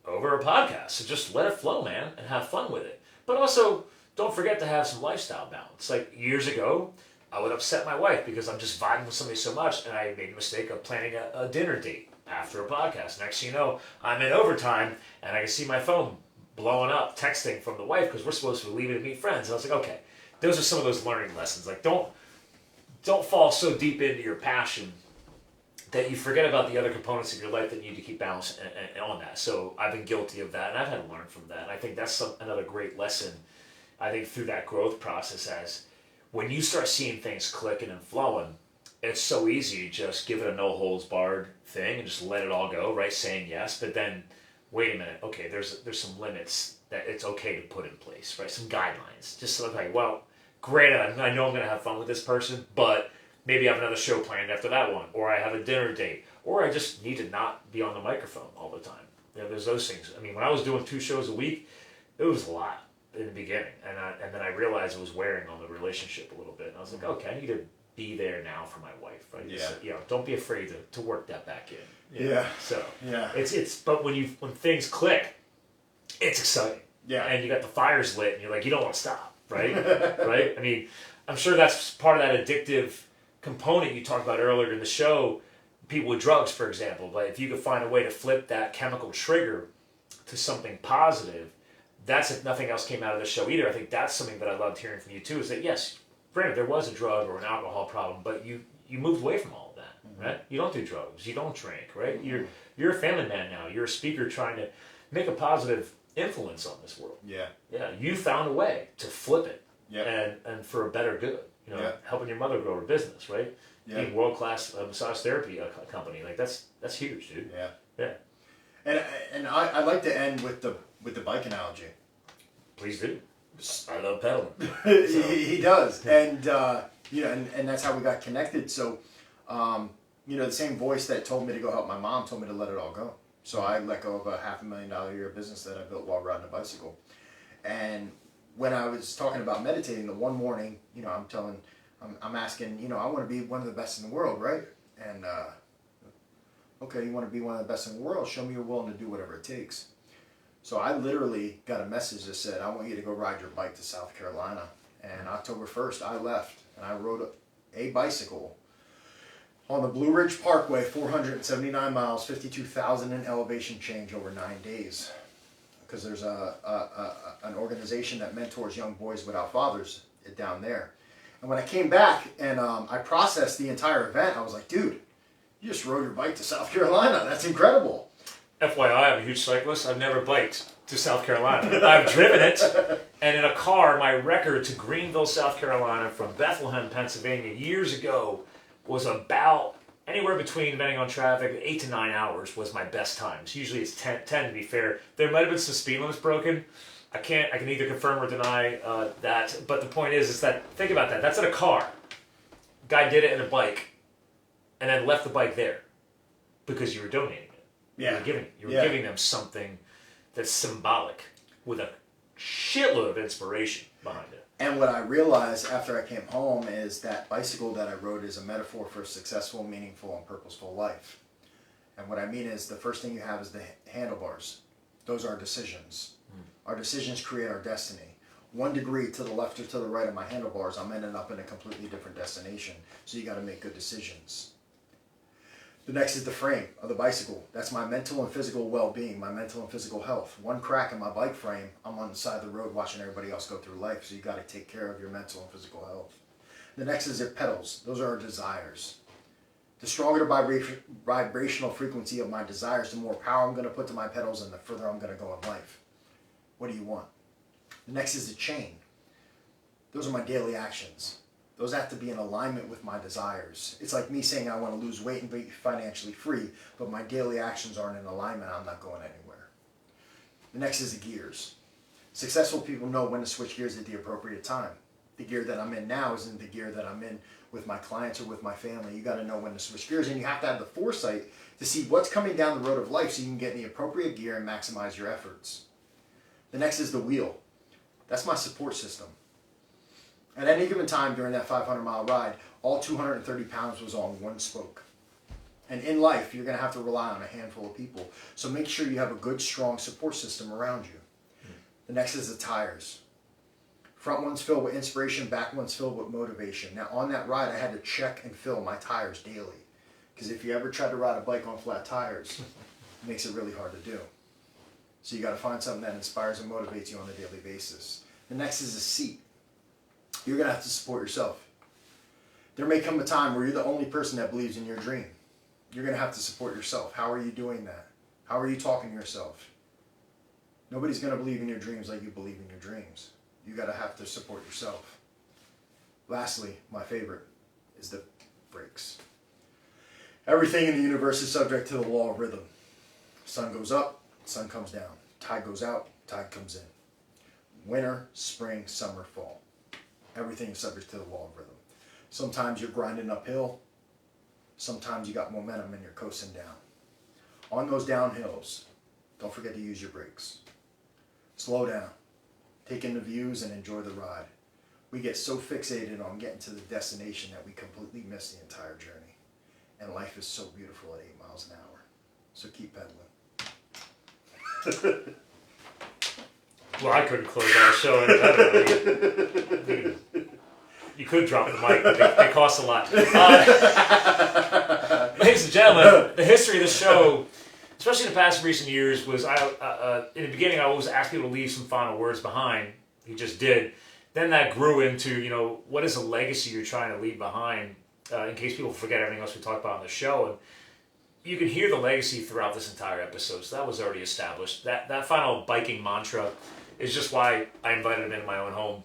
over a podcast. So just let it flow, man, and have fun with it. But also, don't forget to have some lifestyle balance. Like, years ago, I would upset my wife because I'm just vibing with somebody so much, and I made the mistake of planning a dinner date after a podcast. Next thing you know, I'm in overtime, and I can see my phone blowing up, texting from the wife, because we're supposed to be leaving to meet friends. And I was like, okay, those are some of those learning lessons. Like, don't fall so deep into your passion that you forget about the other components of your life that need to keep balance and on that. So I've been guilty of that, and I've had to learn from that. And I think that's another great lesson, I think, through that growth process, as when you start seeing things clicking and flowing, it's so easy to just give it a no-holds-barred thing and just let it all go, right? Saying yes, but then, wait a minute, okay, there's some limits that it's okay to put in place, right? Some guidelines. Just so like, well, great, I know I'm going to have fun with this person, but maybe I have another show planned after that one, or I have a dinner date, or I just need to not be on the microphone all the time. There's those things. I mean, when I was doing 2 shows a week, it was a lot in the beginning, and then I realized it was wearing on the relationship a little bit, and I was like, okay, I need to be there now for my wife, right? Yeah. So, don't be afraid to work that back in. Yeah. So yeah, but when things click, it's exciting. Yeah. And you got the fires lit, and you're like, you don't want to stop, right? Right? I mean, I'm sure that's part of that addictive component you talked about earlier in the show. People with drugs, for example, but if you could find a way to flip that chemical trigger to something positive, that's if nothing else came out of the show either. I think that's something that I loved hearing from you too, is that yes, granted there was a drug or an alcohol problem, but you moved away from all of that, right? You don't do drugs, you don't drink, right? You're a family man now. You're a speaker trying to make a positive influence on this world. Yeah. Yeah. You found a way to flip it. Yeah. And for a better good. Helping your mother grow her business, right? Yeah. Being world-class massage therapy company, like that's huge, dude. Yeah. Yeah. And I like to end with the bike analogy. Please do. I love pedaling. He does, and and that's how we got connected. So, the same voice that told me to go help my mom told me to let it all go. So I let go of a $500,000 a year business that I built while riding a bicycle. And when I was talking about meditating, the one morning, I'm asking, I want to be one of the best in the world, right? And, okay, you want to be one of the best in the world? Show me you're willing to do whatever it takes. So I literally got a message that said, I want you to go ride your bike to South Carolina. And October 1st, I left and I rode a bicycle on the Blue Ridge Parkway, 479 miles, 52,000 in elevation change over 9 days. Because there's an organization that mentors young boys without fathers down there. And when I came back and I processed the entire event, I was like, dude, you just rode your bike to South Carolina. That's incredible. FYI, I'm a huge cyclist. I've never biked to South Carolina. I've driven it, and in a car, my record to Greenville, South Carolina from Bethlehem, Pennsylvania, years ago was about anywhere between, depending on traffic, 8 to 9 hours was my best times. Usually it's 10 to be fair. There might have been some speed limits broken. I can neither confirm or deny that, but the point is that, think about that. That's in a car. Guy did it in a bike, and then left the bike there because you were donating. Yeah. You were giving them something that's symbolic with a shitload of inspiration behind it. And what I realized after I came home is that bicycle that I rode is a metaphor for a successful, meaningful, and purposeful life. And what I mean is the first thing you have is the handlebars. Those are decisions. Our decisions create our destiny. 1 degree to the left or to the right of my handlebars, I'm ending up in a completely different destination. So you got to make good decisions. The next is the frame of the bicycle. That's my mental and physical well-being, my mental and physical health. One crack in my bike frame, I'm on the side of the road watching everybody else go through life. So you got to take care of your mental and physical health. The next is your pedals. Those are our desires. The stronger the vibrational frequency of my desires, the more power I'm going to put to my pedals and the further I'm going to go in life. What do you want? The next is the chain. Those are my daily actions. Those have to be in alignment with my desires. It's like me saying I want to lose weight and be financially free, but my daily actions aren't in alignment. I'm not going anywhere. The next is the gears. Successful people know when to switch gears at the appropriate time. The gear that I'm in now isn't the gear that I'm in with my clients or with my family. You got to know when to switch gears, and you have to have the foresight to see what's coming down the road of life so you can get in the appropriate gear and maximize your efforts. The next is the wheel. That's my support system. At any given time during that 500-mile ride, all 230 pounds was on one spoke. And in life, you're going to have to rely on a handful of people. So make sure you have a good, strong support system around you. The next is the tires. Front one's filled with inspiration, back one's filled with motivation. Now, on that ride, I had to check and fill my tires daily. Because if you ever try to ride a bike on flat tires, it makes it really hard to do. So you got to find something that inspires and motivates you on a daily basis. The next is a seat. You're going to have to support yourself. There may come a time where you're the only person that believes in your dream. You're going to have to support yourself. How are you doing that? How are you talking to yourself? Nobody's going to believe in your dreams like you believe in your dreams. You got to have to support yourself. Lastly, my favorite is the brakes. Everything in the universe is subject to the law of rhythm. Sun goes up, sun comes down. Tide goes out, tide comes in. Winter, spring, summer, fall. Everything is subject to the law of rhythm. Sometimes you're grinding uphill. Sometimes you got momentum and you're coasting down. On those downhills, don't forget to use your brakes. Slow down. Take in the views and enjoy the ride. We get so fixated on getting to the destination that we completely miss the entire journey. And life is so beautiful at 8 miles an hour. So keep pedaling. Well, I couldn't close out a show any better. You could drop the mic, but they cost a lot. Ladies and gentlemen, the history of the show, especially in the past recent years, was in the beginning I always asked people to leave some final words behind. He just did. Then that grew into, what is a legacy you're trying to leave behind, in case people forget everything else we talked about on the show. And you can hear the legacy throughout this entire episode, so that was already established. That final biking mantra is just why I invited him into my own home.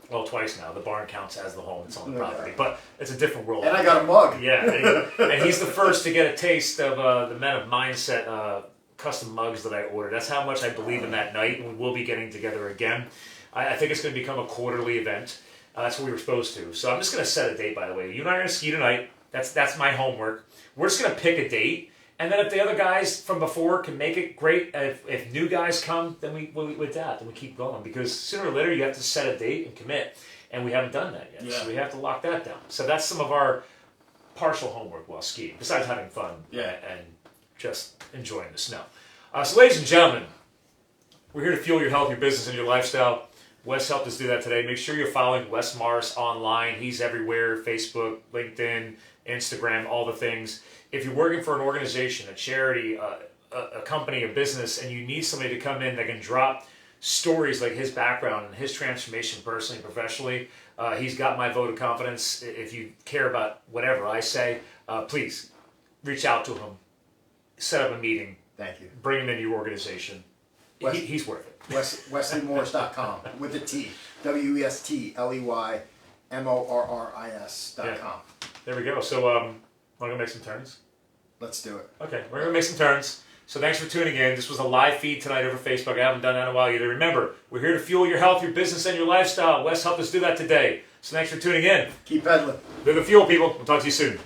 Well, twice now. The barn counts as the home. It's on the property. But it's a different world. And I got a mug. Yeah. And he's the first to get a taste of the Men of Mindset custom mugs that I ordered. That's how much I believe in that night, and we will be getting together again. I think it's going to become a quarterly event. That's what we were supposed to. So I'm just going to set a date, by the way. You and I are going to ski tonight. That's my homework. We're just going to pick a date, And then if the other guys from before can make it, great. If new guys come, then we adapt and we keep going. Because sooner or later you have to set a date and commit. And we haven't done that yet. Yeah. So we have to lock that down. So that's some of our partial homework while skiing, besides having fun and just enjoying the snow. So ladies and gentlemen, we're here to fuel your health, your business, and your lifestyle. Wes helped us do that today. Make sure you're following Wes Morris online. He's everywhere, Facebook, LinkedIn, Instagram, all the things. If you're working for an organization, a charity, a company, a business, and you need somebody to come in that can drop stories like his background and his transformation personally and professionally, he's got my vote of confidence. If you care about whatever I say, please reach out to him. Set up a meeting. Thank you. Bring him into your organization. He's worth it. WesleyMorris.com with a T. WESTLEYMORRIS.com. There we go. So, want to go make some turns? Let's do it. Okay, we're going to make some turns. So thanks for tuning in. This was a live feed tonight over Facebook. I haven't done that in a while either. Remember, we're here to fuel your health, your business, and your lifestyle. Wes helped us do that today. So thanks for tuning in. Keep pedaling. Live the fuel, people. We'll talk to you soon.